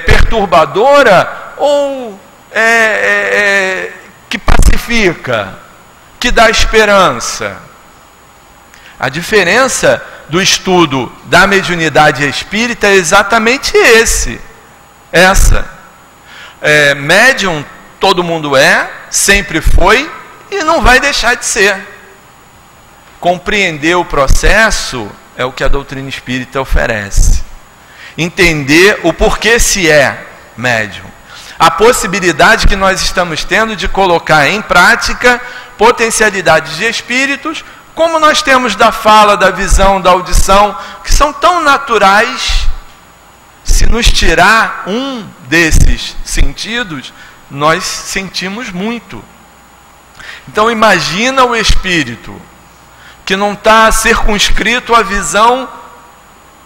Perturbadora? Ou que pacifica? Que dá esperança? A diferença do estudo da mediunidade espírita é exatamente essa. Médium todo mundo sempre foi e não vai deixar de ser. Compreender o processo é o que a doutrina espírita oferece. Entender o porquê se é médium. A possibilidade que nós estamos tendo de colocar em prática potencialidades de espíritos, como nós temos da fala, da visão, da audição, que são tão naturais. Se nos tirar um desses sentidos, nós sentimos muito. Então imagina o espírito que não está circunscrito à visão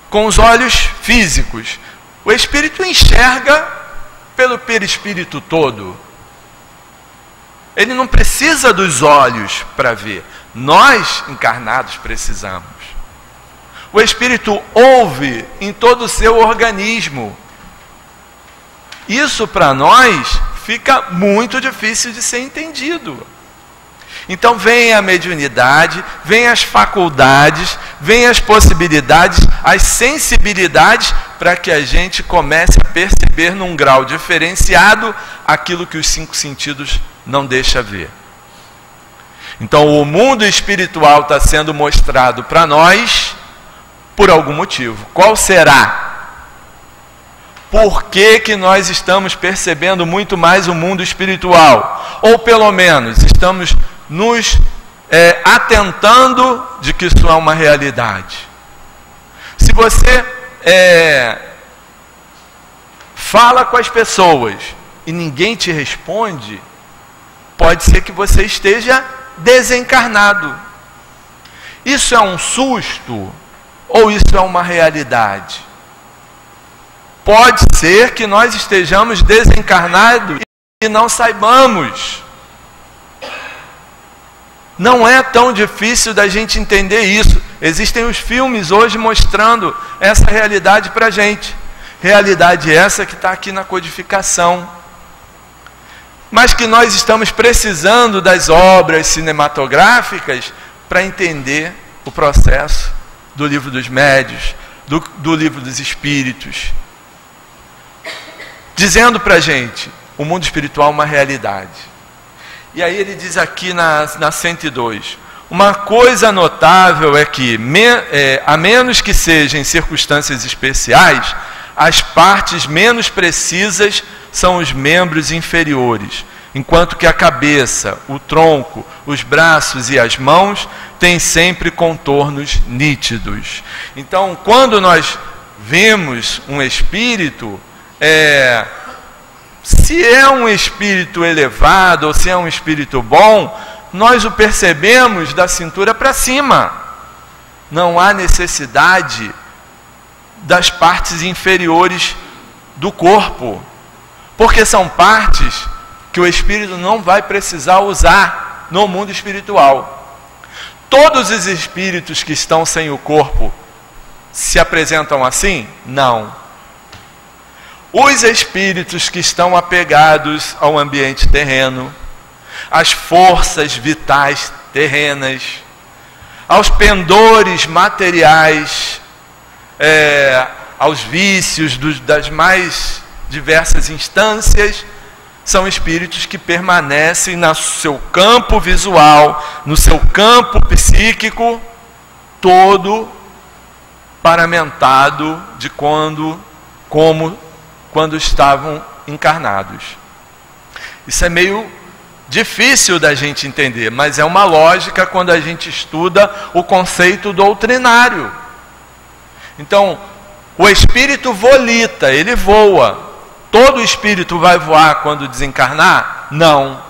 com os olhos físicos. O espírito enxerga pelo perispírito todo. Ele não precisa dos olhos para ver. Nós, encarnados, precisamos. O espírito ouve em todo o seu organismo. Isso para nós fica muito difícil de ser entendido. Então vem a mediunidade, vem as faculdades, vem as possibilidades, as sensibilidades, para que a gente comece a perceber num grau diferenciado aquilo que os 5 sentidos não deixam ver. Então o mundo espiritual está sendo mostrado para nós por algum motivo. Qual será? Por que nós estamos percebendo muito mais o mundo espiritual? Ou pelo menos estamos nos atentando de que isso é uma realidade. Se você fala com as pessoas e ninguém te responde, pode ser que você esteja desencarnado. Isso é um susto ou isso é uma realidade? Pode ser que nós estejamos desencarnados e não saibamos. Não é tão difícil da gente entender isso. Existem os filmes hoje mostrando essa realidade para a gente. Realidade essa que está aqui na codificação. Mas que nós estamos precisando das obras cinematográficas para entender o processo do livro dos médiuns, do livro dos espíritos. Dizendo para a gente, o mundo espiritual é uma realidade. E aí ele diz aqui na 102, uma coisa notável é que, a menos que sejam em circunstâncias especiais, as partes menos precisas são os membros inferiores, enquanto que a cabeça, o tronco, os braços e as mãos têm sempre contornos nítidos. Então, quando nós vemos um espírito, se é um espírito elevado ou se é um espírito bom, nós o percebemos da cintura para cima. Não há necessidade das partes inferiores do corpo, porque são partes que o espírito não vai precisar usar no mundo espiritual. Todos os espíritos que estão sem o corpo se apresentam assim? Não. Os espíritos que estão apegados ao ambiente terreno, às forças vitais terrenas, aos pendores materiais, aos vícios das mais diversas instâncias, são espíritos que permanecem no seu campo visual, no seu campo psíquico, todo paramentado de quando estavam encarnados. Isso é meio difícil da gente entender, mas é uma lógica quando a gente estuda o conceito doutrinário. Então, o espírito volita, ele voa. Todo espírito vai voar quando desencarnar? Não.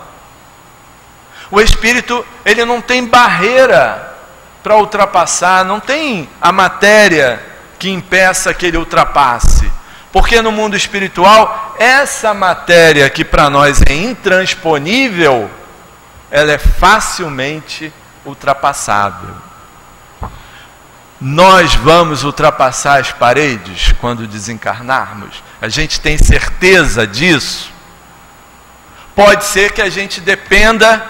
O espírito, ele não tem barreira para ultrapassar, não tem a matéria que impeça que ele ultrapasse. Porque no mundo espiritual, essa matéria que para nós é intransponível, ela é facilmente ultrapassável. Nós vamos ultrapassar as paredes quando desencarnarmos? A gente tem certeza disso? Pode ser que a gente dependa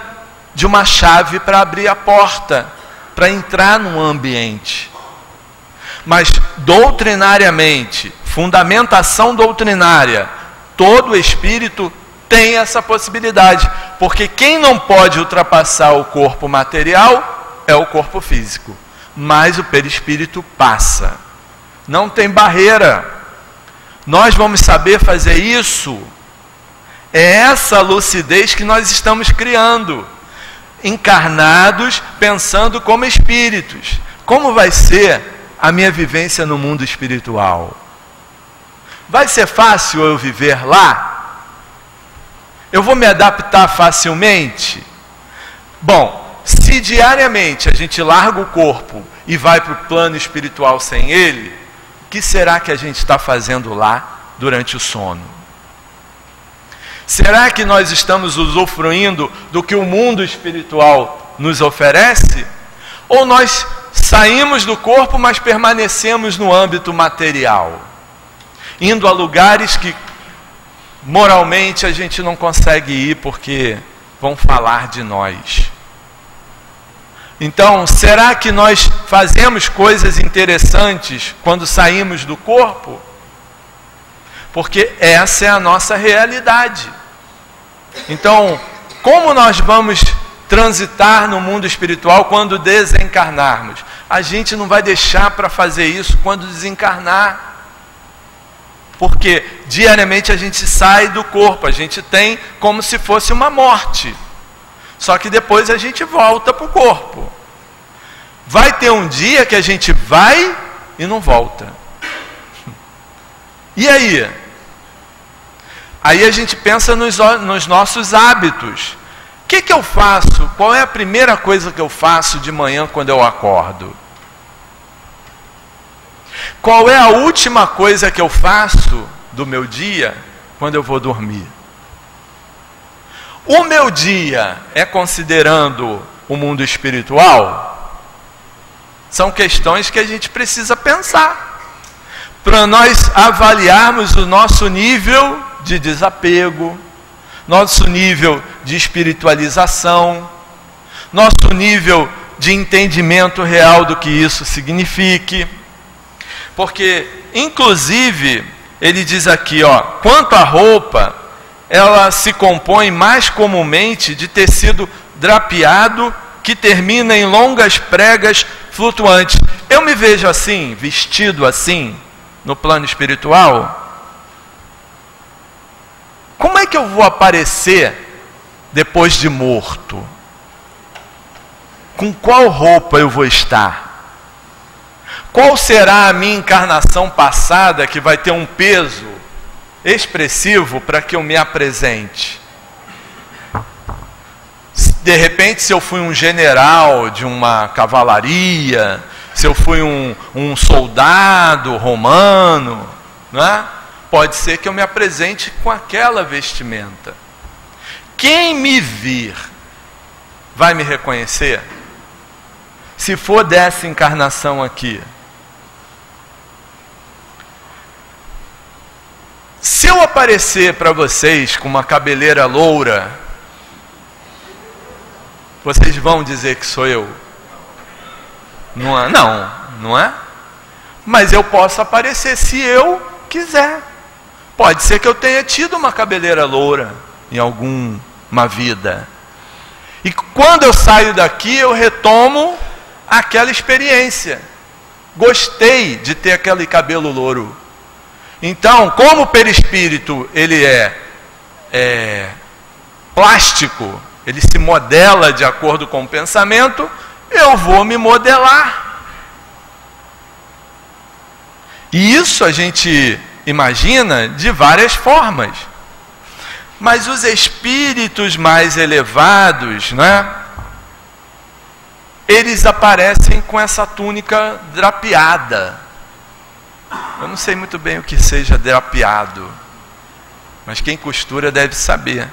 de uma chave para abrir a porta, para entrar num ambiente. Mas doutrinariamente, fundamentação doutrinária, todo espírito tem essa possibilidade, porque quem não pode ultrapassar o corpo material é o corpo físico, mas o perispírito passa, não tem barreira. Nós vamos saber fazer isso. É essa lucidez que nós estamos criando, encarnados, pensando como espíritos. Como vai ser a minha vivência no mundo espiritual? Vai ser fácil eu viver lá? Eu vou me adaptar facilmente? Bom, se diariamente a gente larga o corpo e vai para o plano espiritual sem ele, o que será que a gente está fazendo lá durante o sono? Será que nós estamos usufruindo do que o mundo espiritual nos oferece? Ou nós saímos do corpo, mas permanecemos no âmbito material, indo a lugares que moralmente a gente não consegue ir porque vão falar de nós? Então, será que nós fazemos coisas interessantes quando saímos do corpo? Porque essa é a nossa realidade. Então, como nós vamos transitar no mundo espiritual quando desencarnarmos? A gente não vai deixar para fazer isso quando desencarnar. Porque diariamente a gente sai do corpo, a gente tem como se fosse uma morte. Só que depois a gente volta para o corpo. Vai ter um dia que a gente vai e não volta. E aí? Aí a gente pensa nos nossos hábitos. O que eu faço? Qual é a primeira coisa que eu faço de manhã quando eu acordo? Qual é a última coisa que eu faço do meu dia quando eu vou dormir? O meu dia é considerando o mundo espiritual? São questões que a gente precisa pensar, para nós avaliarmos o nosso nível de desapego, nosso nível de espiritualização, nosso nível de entendimento real do que isso signifique. Porque, inclusive, ele diz aqui, ó, quanto à roupa, ela se compõe mais comumente de tecido drapeado que termina em longas pregas flutuantes. Eu me vejo assim, vestido assim, no plano espiritual? Como é que eu vou aparecer depois de morto? Com qual roupa eu vou estar? Qual será a minha encarnação passada que vai ter um peso expressivo para que eu me apresente? De repente, se eu fui um general de uma cavalaria, se eu fui um soldado romano, não é? Pode ser que eu me apresente com aquela vestimenta. Quem me vir vai me reconhecer? Se for dessa encarnação aqui. Se eu aparecer para vocês com uma cabeleira loura, vocês vão dizer que sou eu? Não é? Não é? Mas eu posso aparecer se eu quiser. Pode ser que eu tenha tido uma cabeleira loura em alguma vida. E quando eu saio daqui, eu retomo aquela experiência. Gostei de ter aquele cabelo louro. Então, como o perispírito ele é plástico, ele se modela de acordo com o pensamento, eu vou me modelar. E isso a gente imagina de várias formas. Mas os espíritos mais elevados, né, eles aparecem com essa túnica drapeada. Eu não sei muito bem o que seja drapeado, mas quem costura deve saber.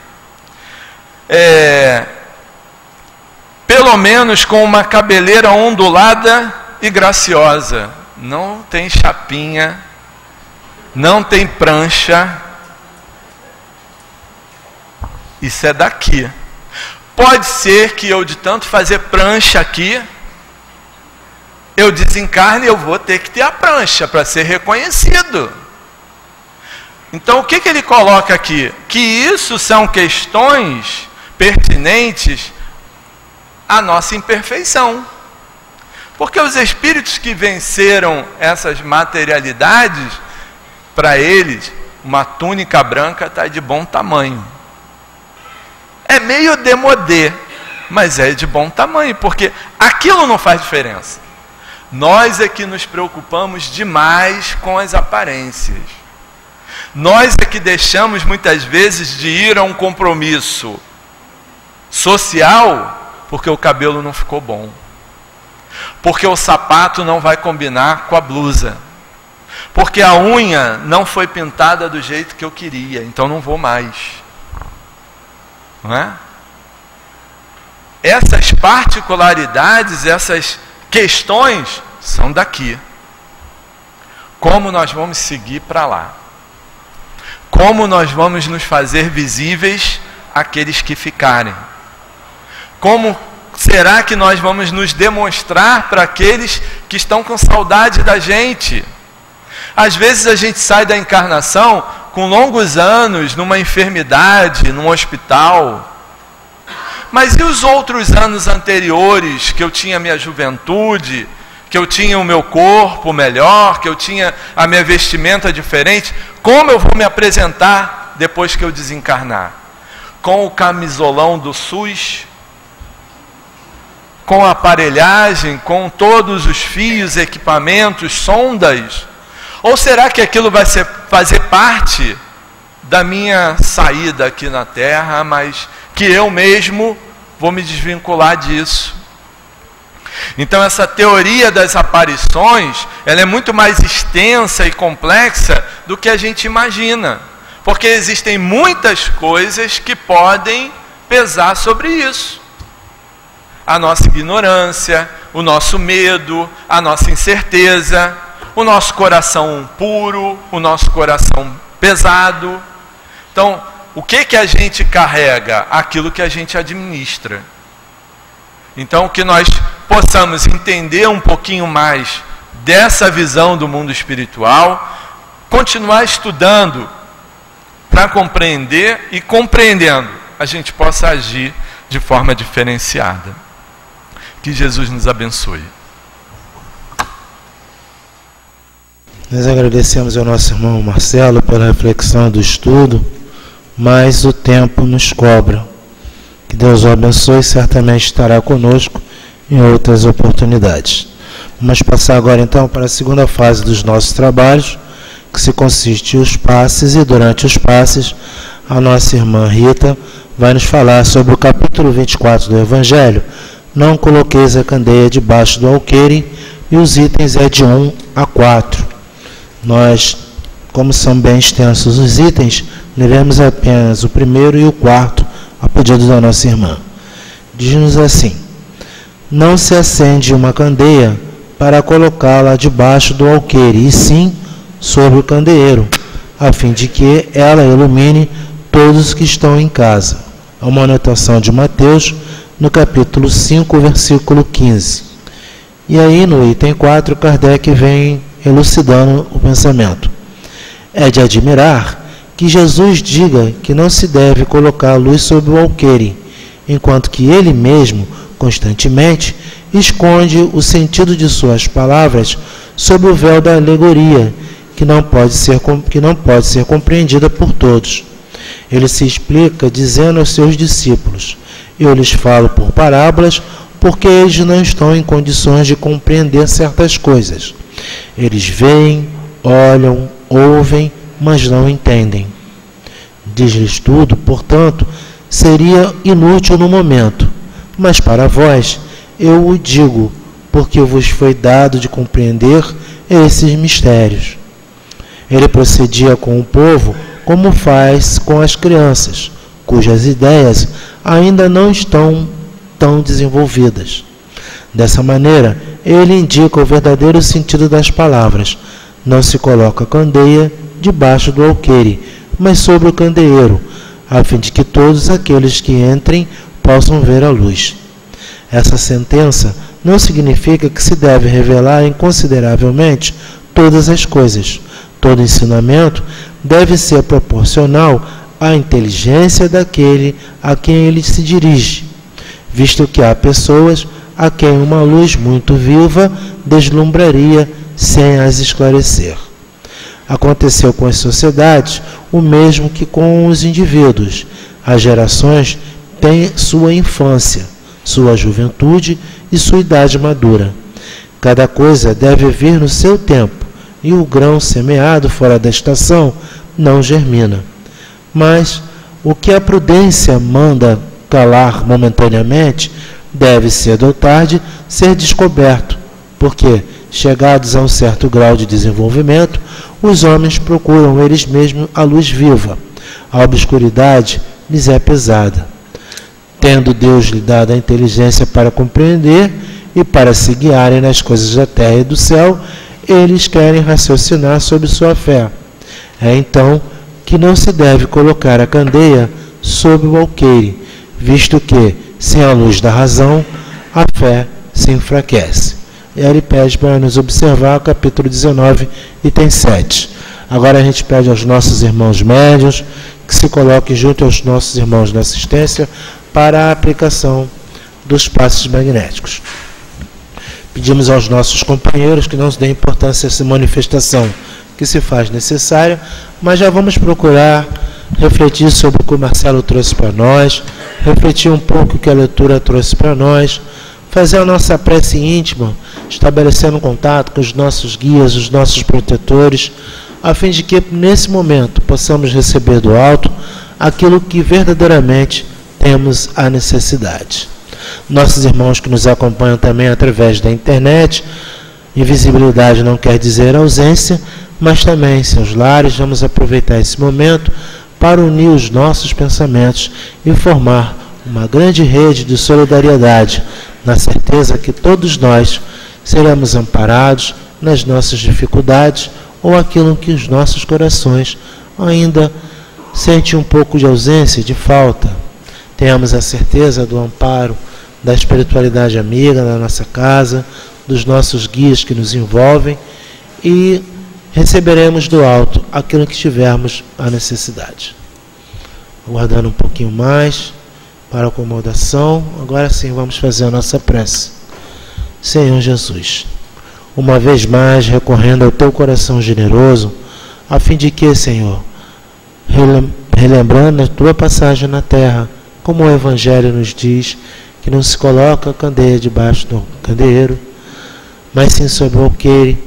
Pelo menos com uma cabeleira ondulada e graciosa. Não tem chapinha, não tem prancha. Isso é daqui. Pode ser que eu, de tanto fazer prancha aqui, eu desencarne e eu vou ter que ter a prancha para ser reconhecido. Então, o que ele coloca aqui? Que isso são questões pertinentes à nossa imperfeição. Porque os espíritos que venceram essas materialidades, para eles, uma túnica branca está de bom tamanho. É meio demodê, mas é de bom tamanho, porque aquilo não faz diferença. Nós é que nos preocupamos demais com as aparências. Nós é que deixamos muitas vezes de ir a um compromisso social porque o cabelo não ficou bom, porque o sapato não vai combinar com a blusa, porque a unha não foi pintada do jeito que eu queria, então não vou mais. Não é? Essas particularidades, essas questões são daqui. Como nós vamos seguir para lá? Como nós vamos nos fazer visíveis àqueles que ficarem? Como será que nós vamos nos demonstrar para aqueles que estão com saudade da gente? Às vezes a gente sai da encarnação com longos anos numa enfermidade, num hospital. Mas e os outros anos anteriores, que eu tinha minha juventude, que eu tinha o meu corpo melhor, que eu tinha a minha vestimenta diferente? Como eu vou me apresentar depois que eu desencarnar? Com o camisolão do SUS? Com a aparelhagem, com todos os fios, equipamentos, sondas? Ou será que aquilo vai fazer parte da minha saída aqui na Terra, mas que eu mesmo vou me desvincular disso? Então essa teoria das aparições, ela é muito mais extensa e complexa do que a gente imagina, porque existem muitas coisas que podem pesar sobre isso. A nossa ignorância, o nosso medo, a nossa incerteza, o nosso coração puro, o nosso coração pesado. Então, o que a gente carrega? Aquilo que a gente administra. Então, que nós possamos entender um pouquinho mais dessa visão do mundo espiritual, continuar estudando para compreender, e compreendendo, a gente possa agir de forma diferenciada. Que Jesus nos abençoe. Nós agradecemos ao nosso irmão Marcelo pela reflexão do estudo, mas o tempo nos cobra. Que Deus o abençoe, certamente estará conosco em outras oportunidades. Vamos passar agora então para a segunda fase dos nossos trabalhos, que se consiste em os passes, e durante os passes a nossa irmã Rita vai nos falar sobre o capítulo 24 do Evangelho. Não coloqueis a candeia debaixo do alqueire, e os itens é de 1 a 4. Nós, como são bem extensos os itens, leremos apenas o primeiro e o quarto a pedido da nossa irmã. Diz-nos assim: não se acende uma candeia para colocá-la debaixo do alqueire, e sim sobre o candeeiro, a fim de que ela ilumine todos que estão em casa. É uma anotação de Mateus, no capítulo 5, versículo 15. E aí, no item 4, Kardec vem elucidando o pensamento. É de admirar que Jesus diga que não se deve colocar a luz sobre o alqueire, enquanto que ele mesmo, constantemente, esconde o sentido de suas palavras sob o véu da alegoria, que não pode ser compreendida por todos. Ele se explica dizendo aos seus discípulos: Eu lhes falo por parábolas, porque eles não estão em condições de compreender certas coisas. Eles veem, olham, ouvem, mas não entendem. Diz-lhes tudo, portanto, seria inútil no momento, mas para vós eu o digo, porque vos foi dado de compreender esses mistérios. Ele procedia com o povo como faz com as crianças, cujas ideias ainda não estão tão desenvolvidas. Dessa maneira, ele indica o verdadeiro sentido das palavras. Não se coloca candeia debaixo do alqueire, mas sobre o candeeiro, a fim de que todos aqueles que entrem possam ver a luz. Essa sentença não significa que se deve revelar inconsideravelmente todas as coisas. Todo ensinamento deve ser proporcional à inteligência daquele a quem ele se dirige, visto que há pessoas a quem uma luz muito viva deslumbraria sem as esclarecer. Aconteceu com as sociedades o mesmo que com os indivíduos. As gerações têm sua infância, sua juventude e sua idade madura. Cada coisa deve vir no seu tempo, e o grão semeado fora da estação não germina. Mas o que a prudência manda calar momentaneamente deve cedo ou tarde ser descoberto, porque, chegados a um certo grau de desenvolvimento, os homens procuram eles mesmos a luz viva. A obscuridade lhes é pesada. Tendo Deus lhe dado a inteligência para compreender e para se guiarem nas coisas da terra e do céu, eles querem raciocinar sobre sua fé. É então que não se deve colocar a candeia sob o alqueire, visto que, sem a luz da razão, a fé se enfraquece. E aí ele pede para nos observar o capítulo 19, item 7. Agora a gente pede aos nossos irmãos médiuns que se coloquem junto aos nossos irmãos da assistência para a aplicação dos passes magnéticos. Pedimos aos nossos companheiros que não se dê importância a essa manifestação que se faz necessária, mas já vamos procurar refletir sobre o que o Marcelo trouxe para nós, refletir um pouco o que a leitura trouxe para nós, fazer a nossa prece íntima, estabelecendo contato com os nossos guias, os nossos protetores, a fim de que, nesse momento, possamos receber do alto aquilo que verdadeiramente temos a necessidade. Nossos irmãos que nos acompanham também através da internet, invisibilidade não quer dizer ausência, mas também em seus lares, vamos aproveitar esse momento para unir os nossos pensamentos e formar uma grande rede de solidariedade, na certeza que todos nós seremos amparados nas nossas dificuldades ou aquilo que os nossos corações ainda sentem um pouco de ausência, de falta. Tenhamos a certeza do amparo da espiritualidade amiga na nossa casa, dos nossos guias que nos envolvem, e receberemos do alto aquilo que tivermos a necessidade. Aguardando um pouquinho mais para a acomodação, agora sim vamos fazer a nossa prece. Senhor Jesus, uma vez mais recorrendo ao teu coração generoso, a fim de que, Senhor, relembrando a tua passagem na terra, como o Evangelho nos diz, que não se coloca a candeia debaixo do candeeiro, mas sim sobre o alqueire,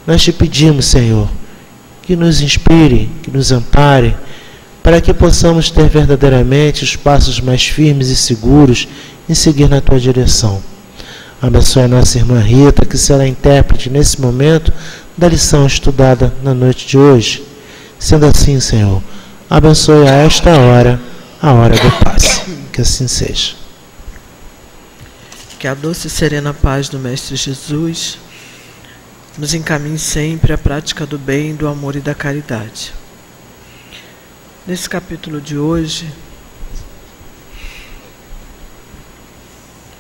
nós te pedimos, Senhor, que nos inspire, que nos ampare, para que possamos ter verdadeiramente os passos mais firmes e seguros em seguir na tua direção. Abençoe a nossa irmã Rita, que será intérprete nesse momento da lição estudada na noite de hoje. Sendo assim, Senhor, abençoe a esta hora, a hora do passe. Que assim seja. Que a doce e serena paz do Mestre Jesus nos encaminhe sempre à prática do bem, do amor e da caridade. Nesse capítulo de hoje,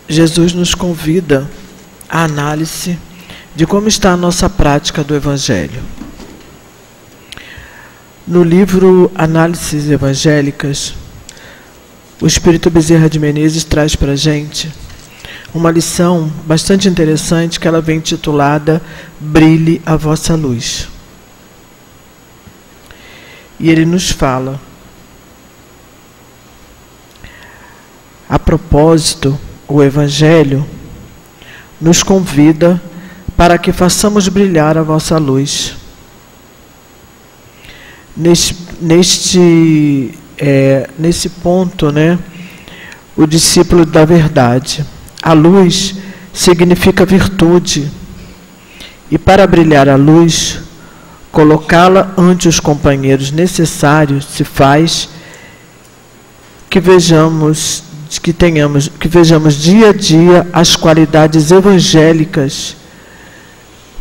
Jesus nos convida à análise de como está a nossa prática do Evangelho. No livro Análises Evangélicas, o Espírito Bezerra de Menezes traz para a gente uma lição bastante interessante que ela vem intitulada Brilhe a Vossa Luz. E ele nos fala: A propósito, o Evangelho nos convida para que façamos brilhar a vossa luz. Nesse ponto, o discípulo da verdade. A luz significa virtude. E para brilhar a luz, colocá-la ante os companheiros necessários se faz que vejamos dia a dia as qualidades evangélicas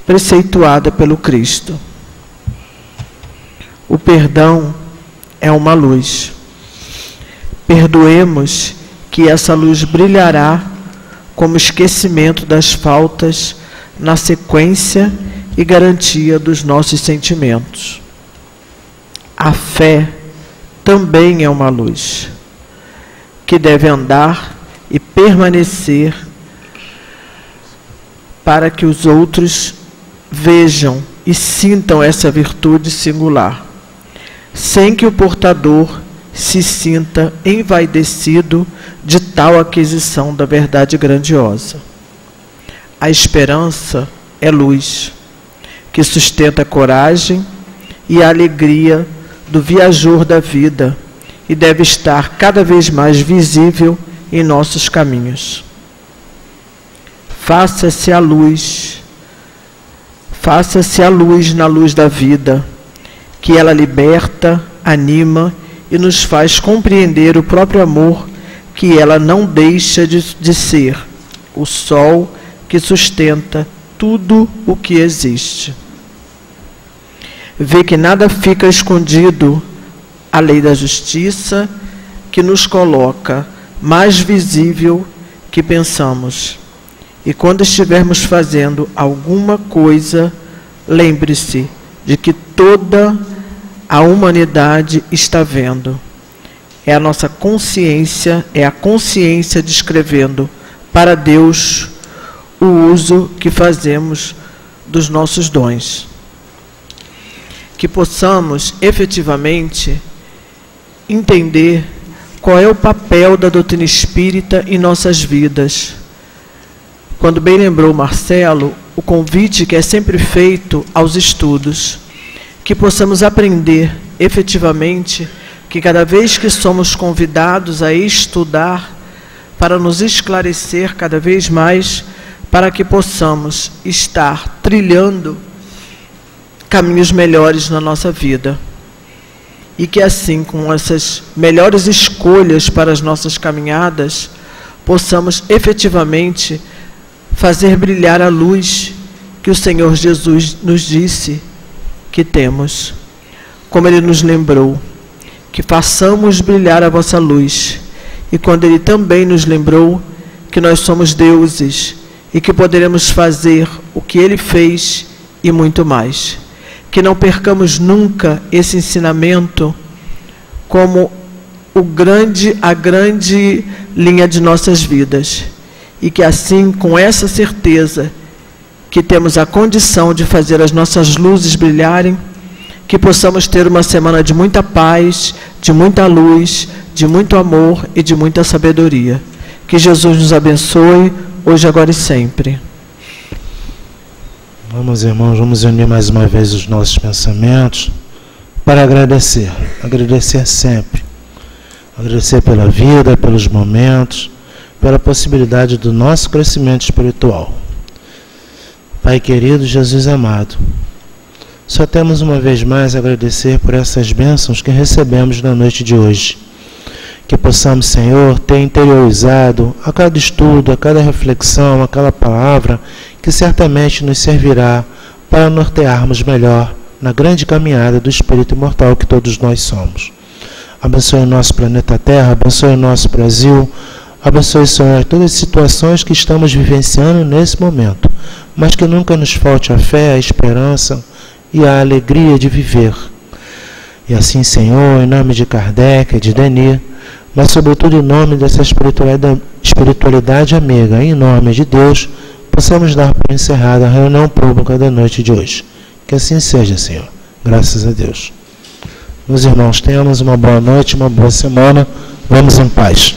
preceituadas pelo Cristo. O perdão é uma luz. Perdoemos, que essa luz brilhará como esquecimento das faltas na sequência e garantia dos nossos sentimentos. A fé também é uma luz, que deve andar e permanecer para que os outros vejam e sintam essa virtude singular, sem que o portador se sinta envaidecido de tal aquisição da verdade grandiosa. A esperança é luz, que sustenta a coragem e a alegria do viajor da vida e deve estar cada vez mais visível em nossos caminhos. Faça-se a luz na luz da vida, que ela liberta, anima e nos faz compreender o próprio amor que ela não deixa de ser, o sol que sustenta tudo o que existe. Vê que nada fica escondido, a lei da justiça que nos coloca mais visível que pensamos. E quando estivermos fazendo alguma coisa, lembre-se de que toda a humanidade está vendo. É a nossa consciência, é a consciência descrevendo para Deus o uso que fazemos dos nossos dons. Que possamos efetivamente entender qual é o papel da doutrina espírita em nossas vidas. Quando bem lembrou Marcelo, o convite que é sempre feito aos estudos, que possamos aprender efetivamente que cada vez que somos convidados a estudar, para nos esclarecer cada vez mais, para que possamos estar trilhando caminhos melhores na nossa vida. E que assim, com essas melhores escolhas para as nossas caminhadas, possamos efetivamente fazer brilhar a luz que o Senhor Jesus nos disse que temos. Como Ele nos lembrou, que façamos brilhar a vossa luz. E quando Ele também nos lembrou que nós somos deuses e que poderemos fazer o que Ele fez e muito mais. Que não percamos nunca esse ensinamento como a grande linha de nossas vidas. E que assim, com essa certeza, que temos a condição de fazer as nossas luzes brilharem, que possamos ter uma semana de muita paz, de muita luz, de muito amor e de muita sabedoria. Que Jesus nos abençoe, hoje, agora e sempre. Vamos, irmãos, vamos unir mais uma vez os nossos pensamentos para agradecer sempre. Agradecer pela vida, pelos momentos, pela possibilidade do nosso crescimento espiritual. Pai querido, Jesus amado, só temos uma vez mais a agradecer por essas bênçãos que recebemos na noite de hoje. Que possamos, Senhor, ter interiorizado a cada estudo, a cada reflexão, a cada palavra, que certamente nos servirá para nortearmos melhor na grande caminhada do Espírito imortal que todos nós somos. Abençoe o nosso planeta Terra, abençoe o nosso Brasil, abençoe, Senhor, todas as situações que estamos vivenciando nesse momento, mas que nunca nos falte a fé, a esperança e a alegria de viver. E assim, Senhor, em nome de Kardec, de Denis, mas sobretudo em nome dessa espiritualidade amiga, em nome de Deus, possamos dar por encerrada a reunião pública da noite de hoje. Que assim seja, Senhor. Graças a Deus. Meus irmãos, tenhamos uma boa noite, uma boa semana. Vamos em paz.